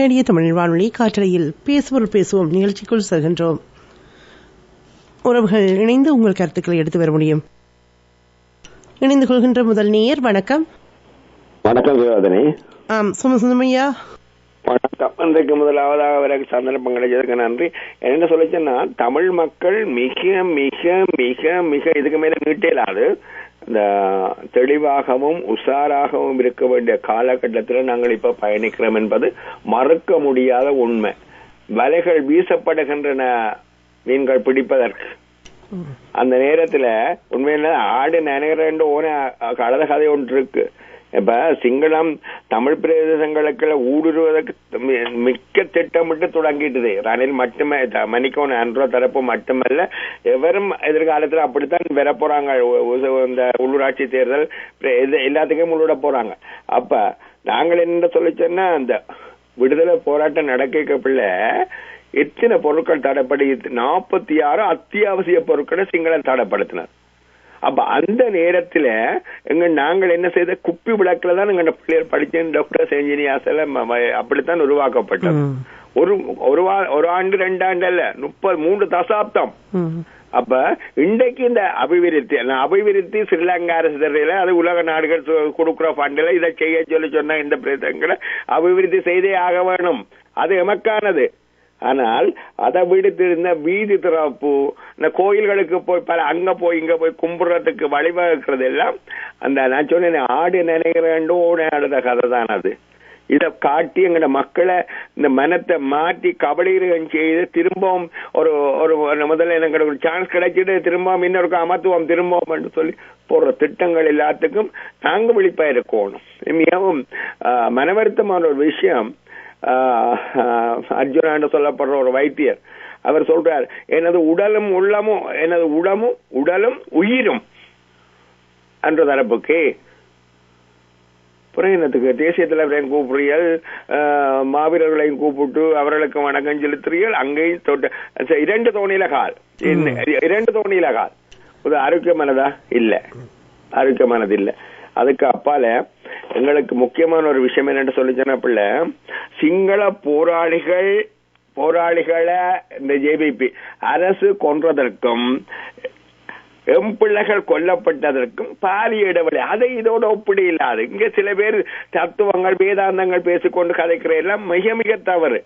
கனடிய தமிழ் வானொலி காற்றலையில் பேசுவோம் நிகழ்ச்சிக்குள் செல்கின்றோம். உறவுகள் இணைந்து உங்கள் கருத்துக்களை எடுத்து வர முடியும். இணைந்து கொள்கின்ற முதல் நேயர். வணக்கம். வணக்கம் சுகாதனி. சுமசுமையா வணக்கம். இன்றைக்கு முதலாவதாக வர சந்தர்ப்பம் கிடைச்சதுக்கு நன்றி. என்ன சொல்லிச்சேன்னா, தமிழ் மக்கள் மிக மிக மிக மிக இதுக்கு மேல நீட்டேலாது இந்த தெளிவாகவும் உஷாராகவும் இருக்க வேண்டிய காலகட்டத்தில் நாங்கள் இப்ப பயணிக்கிறோம் என்பது மறுக்க முடியாத உண்மை. வலைகள் வீசப்படுகின்றன மீன்கள் பிடிப்பதற்கு. அந்த நேரத்துல உண்மையில ஆடு நினைக்கிறேன் ஓன கலத கதை ஒன்று இருக்கு. இப்ப சிங்களம் தமிழ் பிரதேசங்களுக்கு ஊடுருவதற்கு மிக்க திட்டமிட்டு தொடங்கிட்டுது. ரணில் மட்டுமே மன்னிக்கணும், அன்றோ தரப்பு மட்டுமல்ல, எவரும் எதிர்காலத்துல அப்படித்தான் வர போறாங்க. இந்த உள்ளூராட்சி தேர்தல் எல்லாத்துக்கும் உள்ளிட போறாங்க. அப்ப நாங்கள் என்ன சொல்லிச்சோன்னா, அந்த விடுதலை போராட்டம் நடக்கப்பிள்ள எத்தனை பொருட்கள் தடைப்படி 46 அத்தியாவசிய பொருட்களை சிங்களம் தடைப்படுத்தினார். அப்ப அந்த நேரத்துல நாங்கள் என்ன செய்த குப்பி விளக்குல தான் எங்க பிள்ளைகள் படிச்சேன். டாக்டர் இன்ஜினியர்ஸ் எல்லாம் அப்படித்தான் உருவாக்கப்பட்டது. ஒரு ஆண்டு 2 ஆண்டு அல்ல, 33 தசாப்தம். அப்ப இன்றைக்கு இந்த அபிவிருத்தி ஸ்ரீலங்கா அரசு தெரியல, அது உலக நாடுகள் கொடுக்குற ஃபண்ட்ல இதை செய்ய சொன்ன இந்த பிரதேசங்களை அபிவிருத்தி செய்தே ஆக வேணும். அது எமக்கானது. ஆனால் அதை விடுத்திருந்த வீதி திறப்பு, இந்த கோயில்களுக்கு போய் அங்க போய் இங்க போய் கும்பிடுறதுக்கு வழிவகுக்கிறது எல்லாம் அந்த நான் சொன்னேன் ஆடு நினைக்கிறேன் ஓடாடுத கதை தான் அது. இதை காட்டி எங்கட மக்களை இந்த மனத்தை மாற்றி கபலீரகம் செய்து திரும்பவும் ஒரு முதல்ல எனக்கு ஒரு சான்ஸ் கிடைச்சிட்டு திரும்பவும் இன்னொரு அமர்த்துவம் திரும்பவும் என்று சொல்லி போடுற திட்டங்கள் எல்லாத்துக்கும் நாங்க விழிப்பா இருக்கணும். மிகவும் மனவருத்தமான ஒரு விஷயம். அர்ஜுனா சொல்லப்படுற ஒரு வைத்தியர் அவர் சொல்றார், எனது உடலும் உடலும் உயிரும் என்ற தரப்புக்கு புறையினத்துக்கு தேசிய தலைவரையும் கூப்பிடுறீர்கள், மாவீரர்களையும் கூப்பிட்டு அவர்களுக்கு வணக்கம் செலுத்துறீர்கள். அங்கேயும் 2 தோணியில கால் ஒரு ஆரோக்கியமானதா இல்ல, ஆரோக்கியமானது இல்ல. அதுக்கு அப்பால எங்களுக்கு முக்கியமான ஒரு விஷயம் என்னன்னு சொல்லிச்சேன்னா, பிள்ளை சிங்கள போராளிகளை இந்த ஜேபிபி அரசு கொன்றதற்கும் எம்பிள்ளைகள் கொல்லப்பட்டதற்கும் பாரிய இடைவெளி. அதை இதோட ஒப்பிடி இல்லாது இங்க சில பேர் தத்துவங்கள் வேதாந்தங்கள் பேசிக்கொண்டு கதைக்கிற எல்லாம் மிக மிக தவறு.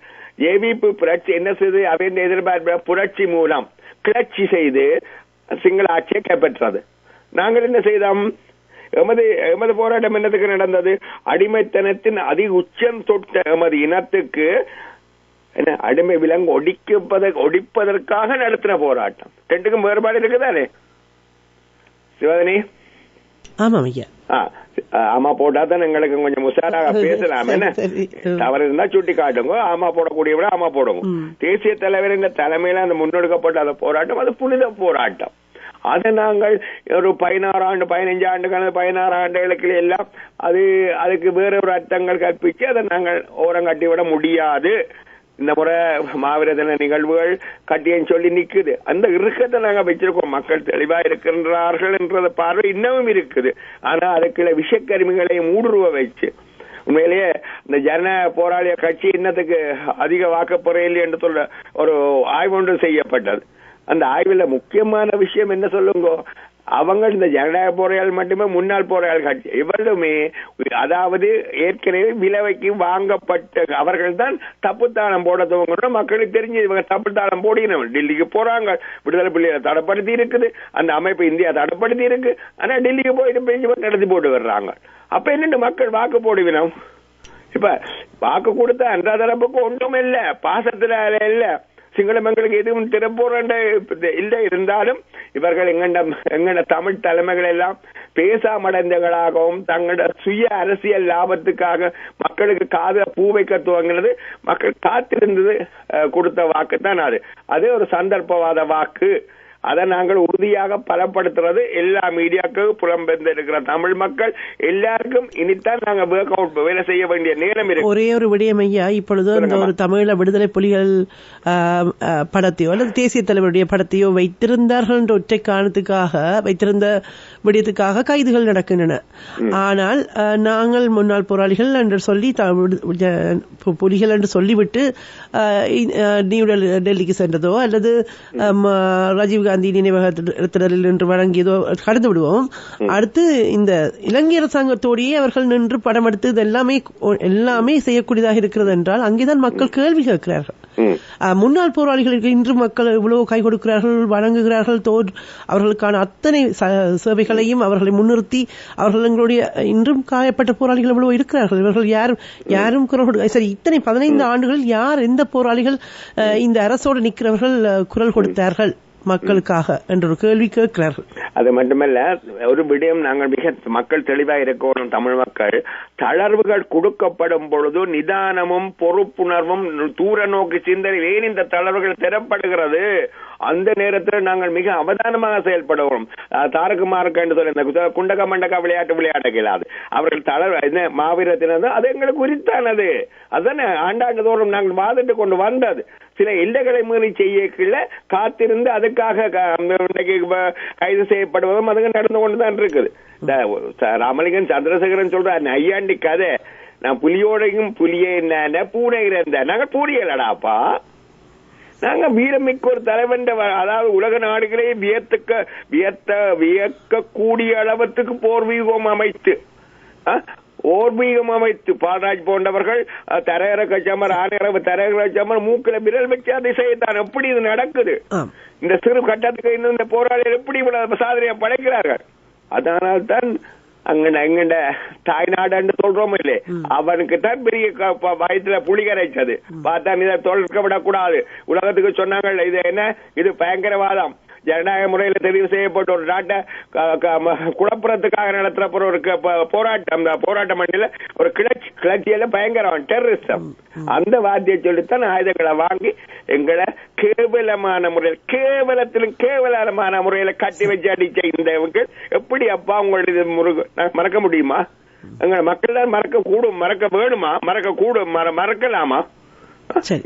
ஜேபிபி புரட்சி என்ன செய்து அவன் எதிர்பார்ப்பு புரட்சி மூலம் கிளர்ச்சி செய்து சிங்கள ஆட்சியை கைப்பற்றது. நாங்கள் என்ன செய்தோம்? எமது போராட்டம் என்னத்துக்கு நடந்தது? அடிமைத்தனத்தின் உச்சம் தொட்ட எமது இனத்துக்கு அடிமை விலங்கு ஒடிப்பதற்காக நடத்தின போராட்டம். ரெண்டுக்கும் வேறுபாடு இருக்குதானே சிவதனி? ஆமா போட்டா தான் எங்களுக்கு கொஞ்சம் உஷாராக பேசலாம். என்ன தவறு இருந்தா சுட்டி காட்டுங்க. ஆமா போடக்கூடிய விட ஆமா போடுங்க. தேசிய தலைவர் தலைமையில அந்த முன்னெடுக்கப்பட்ட அந்த போராட்டம் அது புனித போராட்டம். அதை நாங்கள் ஒரு 16 ஆண்டு 15 ஆண்டுகள் 16 ஆண்டுகளுக்கு எல்லாம் அதுக்கு வேற ஒரு அர்த்தங்கள் கற்பிச்சு அதை நாங்கள் ஓரங்கட்டி விட முடியாது. இந்த முறை மாவீர நிகழ்வுகள் கட்டியன்னு சொல்லி நிக்குது. அந்த இறுக்கத்தை நாங்க வச்சிருக்கோம். மக்கள் தெளிவா இருக்கின்றார்கள் என்ற பார்வை இன்னமும் இருக்குது. ஆனா அதுக்குள்ள விஷக்கருமிகளையும் ஊடுருவ வச்சு உண்மையிலேயே இந்த ஜனநாயக போராளிய கட்சி இன்னத்துக்கு அதிக வாக்குப்பறையில் என்று சொல்ற ஒரு ஆய்வு ஒன்று செய்யப்பட்டது. அந்த ஆய்வுல முக்கியமான விஷயம் என்ன சொல்லுங்க, அவங்க இந்த ஜனநாயக போராளிகள் மட்டுமே முன்னாள் போராளிகள் கட்சி இவர்களுமே, அதாவது ஏற்கனவே விலைக்கு வாங்கப்பட்ட அவர்கள் தான் தப்புத்தாளம் போட துவங்க. மக்களுக்கு தெரிஞ்சு இவங்க தப்புத்தாளம் போடினவங்க டெல்லிக்கு போறாங்க. விடுதலை புலிகளை தடைப்படுத்தி இருக்குது, அந்த அமைப்பு இந்தியா தடைப்படுத்தி இருக்கு. ஆனா டெல்லிக்கு போயிட்டு பேச்சு நடத்தி போட்டு வர்றாங்க. அப்ப என்னென்ன மக்கள் வாக்கு போடுவினோம்? இப்ப வாக்கு கொடுத்த அந்த தரப்புக்கு ஒன்றும் இல்ல, பாசத்துல இல்ல, சிங்களம் எங்களுக்கு எதுவும் திறப்போறண்ட இல்ல. இருந்தாலும் இவர்கள் எங்கட தமிழ் தலைமைகள் எல்லாம் பேசாமடைந்தவர்களாகவும் தங்களோட சுய அரசியல் லாபத்துக்காக மக்களுக்கு காதுல பூ வைக்க துவங்கினது. மக்கள் காத்திருந்தது கொடுத்த வாக்கு தான் அது ஒரு சந்தர்ப்பவாத வாக்கு. அதை நாங்கள் உறுதியாக பலப்படுத்துறது எல்லா மீடியாக்களும் புலம்பெயர்ந்து இருக்கிற தமிழ் மக்கள் எல்லாருக்கும் இனித்தான் நாங்கள் ஒர்க் அவுட் வேலை செய்ய வேண்டிய நேரம் இருக்கு. ஒரே ஒரு விடயம் ஐயா, இப்பொழுது அந்த ஒரு தமிழ விடுதலை புலிகள் படத்தையோ அல்லது தேசிய தலைவருடைய படத்தையோ வைத்திருந்தார்கள் என்ற ஒற்றை காரணத்துக்காக வைத்திருந்த விடயத்துக்காக கைதுகள் நடக்கின்றன. ஆனால் நாங்கள் முன்னாள் போராளிகள் என்று சொல்லி புலிகள் என்று சொல்லிவிட்டு நியூ டெல்லிக்கு சென்றதோ அல்லது ராஜீவ்காந்தி நினைவகத்தில் என்று வழங்கியதோ கடந்து விடுவோம். அடுத்து இந்த இலங்கை அரசாங்கத்தோடையே அவர்கள் நின்று படம் எடுத்து எல்லாமே செய்யக்கூடியதாக இருக்கிறது என்றால் அங்கேதான் மக்கள் கேள்வி கேட்கிறார்கள். முன்னாள் போராளிகளுக்கு இன்று மக்கள் இவ்வளவு கை கொடுக்கிறார்கள், வழங்குகிறார்கள். அவர்களுக்கான அத்தனை சேவைகளையும் அவர்களை முன்னிறுத்தி அவர்கள் எங்களுடைய இன்றும் காயப்பட்ட போராளிகள் எவ்வளவு இருக்கிறார்கள். இவர்கள் யாரும் சரி, இத்தனை 15 ஆண்டுகளில் யார் எந்த போராளிகள் இந்த அரசோடு நிற்கிறவர்கள் குரல் கொடுத்தார்கள் மக்களுக்காக என்ற ஒரு கேள்வி கேட்கிறார்கள். அது மட்டுமல்ல, ஒரு விடயம் நாங்கள் மிக மக்கள் தெளிவாக இருக்கணும். தமிழ் மக்கள் தளர்வுகள் கொடுக்கப்படும் பொழுது நிதானமும் பொறுப்புணர்வும் தூர நோக்கி சிந்தனை ஏன் இந்த தளர்வுகள் தரப்படுகிறது, அந்த நேரத்தில் நாங்கள் மிக அவதானமாக செயல்படுவோம். தாரகுமாருக்கு என்று சொல்லி இந்த குண்டக மண்டக விளையாட இயலாது. அவர்கள் தளர்வு மாவீரத்தினர் அது எங்களுக்கு குறித்தானது. அதானே ஆண்டாண்டு தோறும் நாங்கள் வாதிட்டு கொண்டு வந்தது. சில எல்லைகளை மீறி செய்யக்குள்ள காத்திருந்து அதுக்காக கைது செய்யப்படுவதும் அதுங்க நடந்து கொண்டுதான் இருக்குது. ராமலிங்கன் சந்திரசேகரன் சொல்ற ஐயாண்டி கதை, நான் புலியோடையும் புலியே என்ன பூனை இருந்த நாங்கள் பூரியலடாப்பா. நாங்க வீரமிக்க ஒரு தலைவன், அதாவது உலக நாடுகளே வியக்கக்கூடிய அளவுக்கு போர் வியூகம் அமைத்து பாராஜ் போன்றவர்கள் தரையற கச்சமர் ஆணையரவு தரையற கச்சமர் மூக்கில விரல் வச்சு அதை செய்யத்தான். எப்படி இது நடக்குது? இந்த சிறு கட்டத்துக்கு இன்னும் இந்த போராளிகள் எப்படி சாதனையை படைக்கிறார்கள்? அதனால் தான் அங்கண்ட தாய்நாடு சொல்றோம் இல்லையே, அவனுக்கு தான் பெரிய வயசுல புலி கரைச்சது. பார்த்தா இதை தொழிற்க விடக்கூடாது. உலகத்துக்கு சொன்னாங்க இது என்ன, இது பயங்கரவாதம், ஜனநாயக முறையில் தெரிவு செய்யப்பட்ட ஒரு நாட்டை குழப்பறதுக்காக நடத்துற ஒரு போராட்டம் மண்ணில ஒரு கிளர்ச்சியில பயங்கரம் டெரரிசம். அந்த வார்த்தையை சொல்லித்தான் ஆயுதங்களை வாங்கி எங்களை கேவலமான முறையில் கேவலத்திலும் கேவலமான முறையில கட்டி வச்சு அடிச்ச இந்த எப்படி அப்பா உங்களுடைய மறக்க முடியுமா? எங்களை மக்கள் தான் மறக்க வேணுமா? மறக்கலாமா?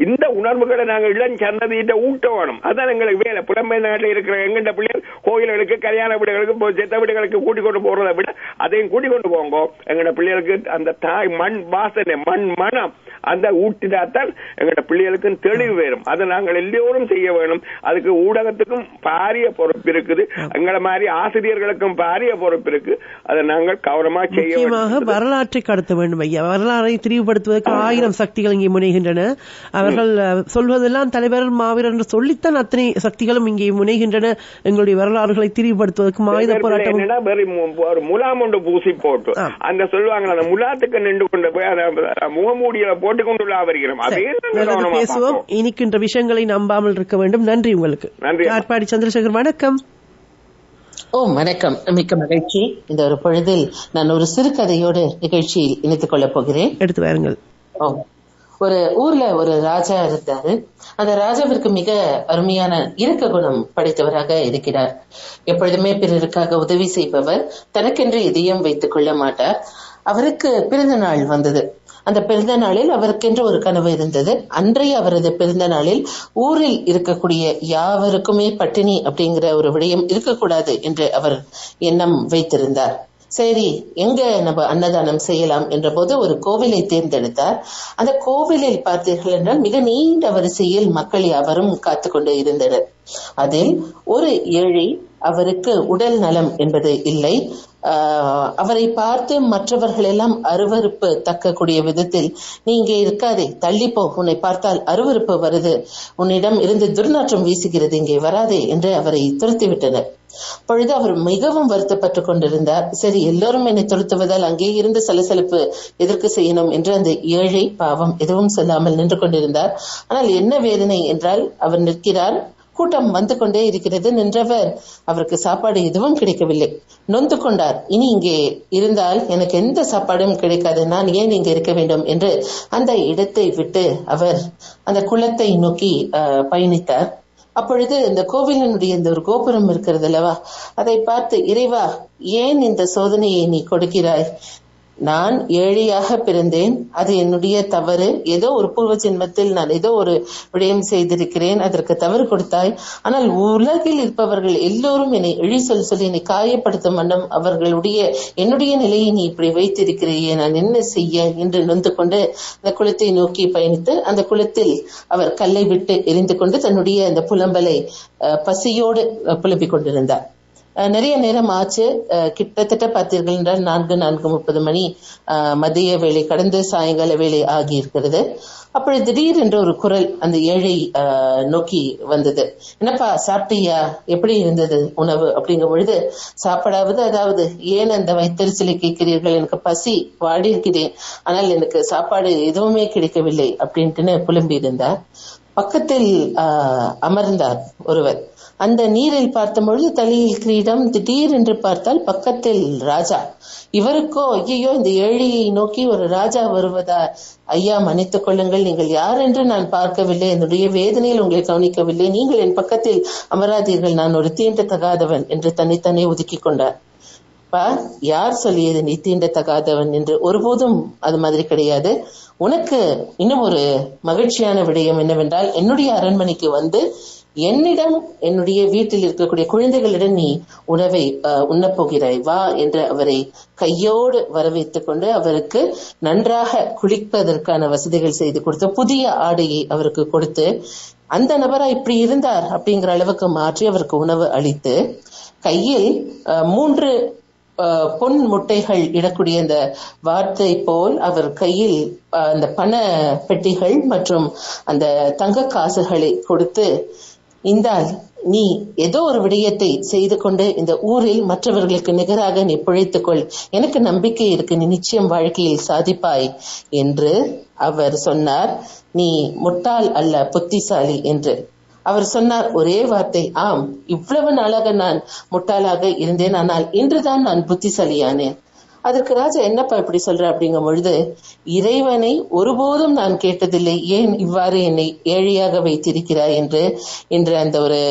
இந்த உணர்வுகளை நாங்கள் இளம் சந்ததியிட்ட ஊட்ட வேணும். அதான் எங்களுக்கு வேலை. புலம்பெயர் நாட்டில் இருக்கிற எங்கண்ட பிள்ளைகள் கோயில்களுக்கு கல்யாண வீடுகளுக்கு செத்த வீடுகளுக்கு கூட்டிக் கொண்டு போறதை விட அதையும் கூட்டிக் கொண்டு போங்க. எங்களோட பிள்ளைகளுக்கு அந்த தாய் மண் வாசனை மண் மனம் அந்த ஊட்டினாத்தான் எங்களோட பிள்ளைகளுக்கு தெளிவு வேறும். அதை நாங்கள் எல்லோரும் செய்ய வேணும். அதுக்கு ஊடகத்துக்கும் பாரிய பொறுப்பு இருக்குது, எங்களை மாதிரி ஆசிரியர்களுக்கும் பாரிய பொறுப்பு இருக்கு. அதை நாங்கள் கவனமா செய்ய வேண்டும். வரலாற்றை கடத்த வேண்டும் ஐயா. வரலாறை திரிவுபடுத்துவதற்கு 1000 சக்திகள் இங்கே முனைகின்றன. அவர்கள் சொல்வதெல்லாம் தலைவர் மாவீரர் என்று சொல்லித்தான் அத்தனை சக்திகளும் இங்கே முனைகின்றன. எங்களுடைய வரலாறுகளை திரிவுபடுத்துவதற்கு ஆயுத போராட்டம் ஒரு முலாம் ஒன்று பூசி போட்டு அந்த சொல்லுவாங்க அந்த முலாத்துக்கு நின்று கொண்டு போய் முகமூடியில போட்டுக் கொண்டு வருகிறோம். பேசுவோம். இனிக்கின்ற விஷயங்களை நம்பாமல் இருக்க வேண்டும். நன்றி உங்களுக்கு. காட்பாடி சந்திரசேகர், வணக்கம். வணக்கம். மிக்க மகிழ்ச்சி. இந்த ஒரு பொழுதில் நான் ஒரு சிறுகதையோடு நிகழ்ச்சியில் இணைத்துக் கொள்ளப் போகிறேன். எடுத்து வாருங்கள். ஒரு ஊர்ல ஒரு ராஜா இருந்தாரு. அந்த ராஜாவிற்கு மிக அருமையான இரக்க குணம் படைத்தவராக இருக்கிறார். எப்பொழுதுமே பிறருக்காக உதவி செய்பவர், தனக்கென்று எதையும் வைத்துக் கொள்ள மாட்டார். அவருக்கு பிறந்த நாள் வந்தது. அந்த பிறந்த நாளில் அவருக்கென்று ஒரு கனவு இருந்தது. அன்றைய அவரது பிறந்த நாளில் ஊரில் இருக்கக்கூடிய யாவருக்குமே பட்டினி அப்படிங்கிற ஒரு விடயம் இருக்கக்கூடாது என்று அவர் எண்ணம் வைத்திருந்தார். சரி, எங்க நம்ம அன்னதானம் செய்யலாம் என்ற போது ஒரு கோவிலை தேர்ந்தெடுத்தார். அந்த கோவிலில் பார்த்தீர்கள் என்றால் மிக நீண்ட வரிசையில் மக்கள் யாவரும் காத்து கொண்டு இருந்தனர். அதில் ஒரு ஏழை, அவருக்கு உடல் நலம் என்பது இல்லை. அவரை பார்த்து மற்றவர்கள் எல்லாம் அருவருப்பு தக்கக்கூடிய விதத்தில், நீ இங்கே இருக்காதே, தள்ளிப்போ, உன்னை பார்த்தால் அருவருப்பு வருது, உன்னிடம் இருந்து துர்நாற்றம் வீசுகிறது, இங்கே வராதே என்று அவரை துரத்திவிட்டனர். பொழுது அவர் மிகவும் வருத்தப்பட்டு கொண்டிருந்தார். சரி, எல்லோரும் என்னை துரத்துவதால் அங்கே இருந்து சலசலப்பு எதற்கு செய்யணும் என்று அந்த ஏழை பாவம் எதுவும் சொல்லாமல் நின்று கொண்டிருந்தார். ஆனால் என்ன வேதனை என்றால், அவர் நிற்கிறார், கூட்டம் வந்து கொண்டே இருக்கிறது. நின்றவர், அவருக்கு சாப்பாடு எதுவும் கிடைக்கவில்லை. நொந்து கொண்டார். இனி இங்கே இருந்தால் எனக்கு எந்த சாப்பாடும் கிடைக்காது, நான் ஏன் இங்கே இருக்க வேண்டும் என்று அந்த இடத்தை விட்டு அவர் அந்த குளத்தை நோக்கி பயணித்தார். அப்பொழுது இந்த கோவிலினுடைய இந்த ஒரு கோபுரம் இருக்கிறது அல்லவா, அதை பார்த்து, இறைவா ஏன் இந்த சோதனையை நீ கொடுக்கிறாய்? நான் ஏழையாக பிறந்தேன், அது என்னுடைய தவறு. ஏதோ ஒரு பூர்வ ஜென்மத்தில் நான் ஏதோ ஒரு விடயம் செய்திருக்கிறேன், அதற்கு தவறு கொடுத்தாய். ஆனால் உலகில் இருப்பவர்கள் எல்லோரும் என்னை இழி சொல்லி என்னை காயப்படுத்தும் வண்ணம் என்னுடைய நிலையை நீ இப்படி வைத்திருக்கிறையே, நான் என்ன செய்ய என்று நொந்து கொண்டு அந்த குளத்தை நோக்கி பயணித்து அந்த குளத்தில் அவர் கல்லை விட்டு எரிந்து கொண்டு தன்னுடைய அந்த புலம்பலை பசியோடு புலம்பிக் கொண்டிருந்தார். நிறைய நேரம் ஆச்சு. கிட்டத்தட்ட பார்த்தீர்கள் என்றால் 4:30 மணி மதிய வேளை கடந்து சாயங்கால வேளை ஆகி இருக்கிறது. அப்பொழுது திடீர் என்ற ஒரு குரல் அந்த ஏழை நோக்கி வந்தது. என்னப்பா சாப்பிட்டியா, எப்படி இருந்தது உணவு அப்படிங்கும் பொழுது, சாப்பிடாவது அதாவது ஏன் அந்த வயிற்றுச்சலை கேட்கிறீர்கள், எனக்கு பசி வாடி இருக்கிறேன், ஆனால் எனக்கு சாப்பாடு எதுவுமே கிடைக்கவில்லை அப்படின்ட்டு புலம்பி இருந்தார். பக்கத்தில் அமர்ந்தார் ஒருவர். அந்த நீரில் பார்த்த பொழுது தலையில் கிரீடம், திடீர் என்று பார்த்தால் பக்கத்தில் ராஜா. இவருக்கோ ஐயோ இந்த ஏழையை நோக்கி ஒரு ராஜா வருவதா, ஐயா மன்னித்துக் கொள்ளுங்கள், நீங்கள் யார் என்று நான் பார்க்கவில்லை, என்னுடைய வேதனையில் உங்களை கவனிக்கவில்லை, நீங்கள் என் பக்கத்தில் அமராதீர்கள், நான் ஒரு தீண்டத்தகாதவன் என்று தன்னைத்தானே ஒதுக்கி கொண்டார். யார் சொல்லியது நீ தீண்டத்தகாதவன் என்று? ஒருபோதும் அது மாதிரி கிடையாது. உனக்கு இன்னும் ஒரு மகிழ்ச்சியான விடயம் என்னவென்றால், என்னுடைய அரண்மனைக்கு வந்து என்னிடம் என்னுடைய வீட்டில் இருக்கக்கூடிய குழந்தைகளிடம் நீ உணவை உண்ணப் போகிறாய், வா என்று அவரை கையோடு வரவேற்றுக் கொண்டு அவருக்கு நன்றாக குளிப்பதற்கான வசதிகள் செய்து கொடுத்து புதிய ஆடையை அவருக்கு கொடுத்து, அந்த நபரா இப்படி இருந்தார் அப்படிங்கிற அளவுக்கு மாற்றி அவருக்கு உணவு அளித்து, கையில் 3 பொன் முட்டைகள் இடக்கூடிய அந்த வார்த்தை போல் அவர் கையில் அந்த பண பெட்டிகள் மற்றும் அந்த தங்க காசுகளை கொடுத்து, இந்தால் நீ ஏதோ ஒரு விடயத்தை செய்து கொண்டு இந்த ஊரில் மற்றவர்களுக்கு நிகராக நீ பிழைத்துக்கொள், எனக்கு நம்பிக்கை இருக்கு, நீ நிச்சயம் வாழ்க்கையில் சாதிப்பாய் என்று அவர் சொன்னார். நீ முட்டாள் அல்ல, புத்திசாலி என்று அவர் சொன்னார். ஒரே வார்த்தை, ஆம், இவ்வளவு நாளாக நான் முட்டாளாக இருந்தேன், ஆனால் இன்றுதான் நான் புத்திசாலியானேன். அதற்கு ராஜா என்னப்பா இப்படி சொல்ற அப்படிங்கும் பொழுது, இறைவனை ஒருபோதும் நான் கேட்டதில்லை, ஏன் இவ்வாறு என்னை ஏழையாக வைத்திருக்கிறாய் என்று அந்த ஒரு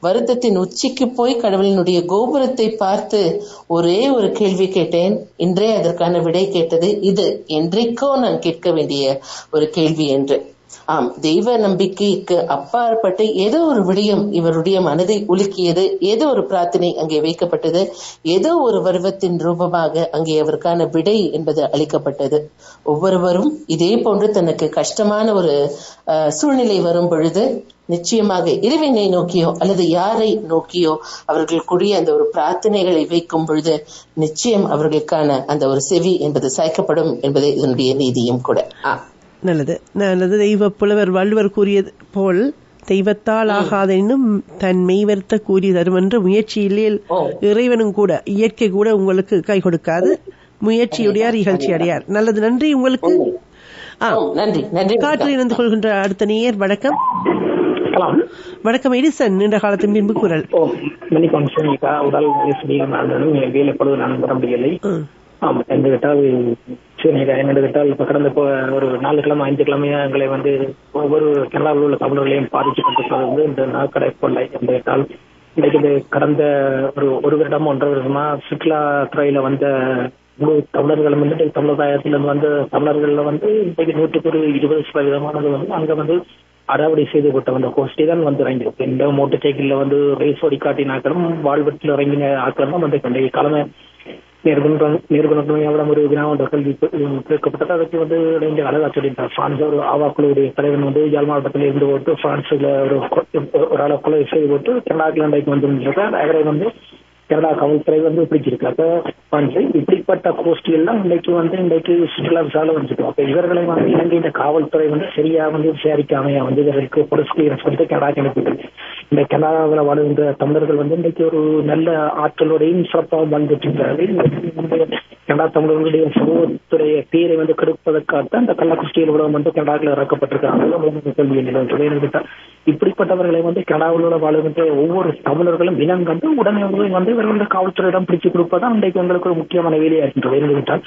வருத்தத்தின் உச்சிக்கு போய் கடவுளினுடைய கோபுரத்தை பார்த்து ஒரே ஒரு கேள்வி கேட்டேன். இன்றே அதற்கான விடை கேட்டது. இது என்றைக்கோ நான் கேட்க வேண்டிய ஒரு கேள்வி என்று. ஆம், தெய்வ நம்பிக்கைக்கு அப்பாற்பட்டு ஏதோ ஒரு விடயம் இவருடைய மனதை உலுக்கியது, ஏதோ ஒரு பிரார்த்தனை அங்கே வைக்கப்பட்டது, ஏதோ ஒரு பருவத்தின் ரூபமாக அங்கே அவருக்கான விடை என்பது அளிக்கப்பட்டது. ஒவ்வொருவரும் இதே போன்று தனக்கு கஷ்டமான ஒரு சூழ்நிலை வரும் பொழுது நிச்சயமாக இறைவனை நோக்கியோ அல்லது யாரை நோக்கியோ அவர்கள் கூடிய அந்த ஒரு பிரார்த்தனைகளை வைக்கும் பொழுது நிச்சயம் அவர்களுக்கான அந்த ஒரு செவி என்பது சாய்க்கப்படும் என்பது இதனுடைய நீதியும் கூட. நல்லது. தெய்வ புலவர் வள்ளுவர் கூறியது போல், தெய்வத்தால் ஆகாத இன்னும் தன் மெய்வர்த்த கூறி தரும் என்ற முயற்சியிலே இறைவனும் கூட இயற்கை கூட உங்களுக்கு கை கொடுக்காது, முயற்சியுடையார் இகழ்ச்சி அடையார். நல்லது, நன்றி உங்களுக்கு. காற்றில் இணைந்து கொள்கின்ற அடுத்த நேயர். வணக்கம். வணக்கம் எடிசன், நீண்ட காலத்தின் பின்பு குரல். உடல் வேலை பொழுது நான் வர முடியலை. ஆமா, என்று கேட்டால் இப்ப கடந்த ஒரு 4 கிழமை 5 கிழமையா எங்களை வந்து ஒவ்வொரு கனடாவில் உள்ள தமிழர்களையும் பாதிச்சு கொண்டிருப்பது வந்து இந்த நாக்கடை கொள்ளை என்று கேட்டால், இன்னைக்கு இது கடந்த ஒரு வருடம் 1.5 வருஷமா சுற்றுலா துறையில வந்த தமிழர்கள் வந்து தமிழகத்திலிருந்து வந்து தமிழர்கள் வந்து இன்றைக்கு 120% வந்து அங்க வந்து அடாவடி செய்து விட்ட வந்த கோஷ்டி தான் வந்து இறங்கியிருக்கு. இந்த மோட்டர் சைக்கிள்ல வந்து ரேஸ் ஓடி காட்டினாக்களும் வாழ்வெட்டில் இறங்கின ஆக்களும் தான் வந்து இன்றைய காலமே நேர்குணம் ஒரு வினாவ கல்வி கேட்கப்பட்டது. அதுக்கு வந்து இளைஞர் அழகா சொல்லியிருந்தார். பிரான்ஸ் ஒரு ஆவாக்குழுடைய தலைவன் வந்து யாழ் மாவட்டத்தில் இருந்து போட்டு பிரான்ஸ்ல ஒரு ஆளை கொலை செய்து போட்டு கனடாக்கு இன்றைக்கு வந்து அவரை வந்து கனடா காவல்துறை வந்து பிடிச்சிருக்காங்க. இப்படிப்பட்ட கோஷ்டி எல்லாம் இன்றைக்கு சுற்றுலா விசால வந்துருக்கோம். அப்ப இவர்களை வந்து இலங்கை காவல்துறை வந்து சரியா வந்து விசாரிக்காமையா வந்து இவர்களுக்கு பொலிஸ் கிளியரன்ஸ் வந்து கனடாக்கு அனுப்பிட்டு இந்த கனடாவில் வாழ்கின்ற தமிழர்கள் வந்து இன்றைக்கு ஒரு நல்ல ஆற்றலோடையும் சிறப்பாக வாழ்ந்துட்டு இருக்கிறார்கள். கனடா தமிழர்களுடைய சமூகத்துடைய பேரை வந்து கெடுப்பதற்காக அந்த கள்ளக்குறிச்சியில் உலகம் வந்து கனடாவில் இறக்கப்பட்டிருக்காங்க. இப்படிப்பட்டவர்களை வந்து கனடாவில் வாழுகின்ற ஒவ்வொரு தமிழர்களும் இனம் கண்டு உடனே வந்து இவர்களுடைய காவல்துறையிடம் பிடிச்சு கொடுப்பதான் இன்றைக்கு எங்களுக்கு ஒரு முக்கியமான வேலையா இருக்கின்றது. என்றால்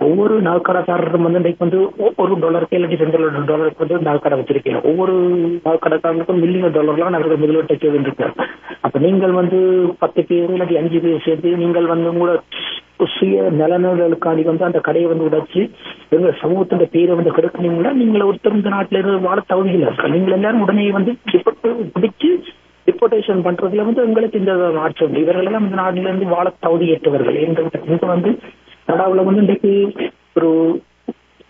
ஒவ்வொரு நாற்கடைக்காரரும் வந்து இன்றைக்கு வந்து $1 இல்லாட்டி $2 வந்து நாற்கடை வச்சிருக்கீங்க. ஒவ்வொரு நாற்கடைக்காரருக்கும் $1,000,000 அவர்கள் முதலீட்டை செய்திருக்கிறார். அப்ப நீங்கள் வந்து 10 பேர் இல்லாட்டி 5 பேர் சேர்ந்து நீங்கள் வந்து கூட சுய நலன்களுக்காண்டி வந்து அந்த கடையை வந்து உடைச்சு எங்க சமூகத்தின் பேரை வந்து கெடுக்கணுங்களா? நீங்கள் ஒருத்தர் இந்த நாட்டில இருந்து வாழ தகுதியில் இருக்கா? நீங்கள் எல்லாரும் உடனே வந்து பிடிச்சு டிபோர்டேஷன் பண்றதுல வந்து உங்களுக்கு இந்த ஆட்சி இவர்கள் எல்லாம் இந்த நாட்டில இருந்து வாழ தகுதியற்றவர்கள். இங்க வந்து கனடாவில் வந்து இன்றைக்கு ஒரு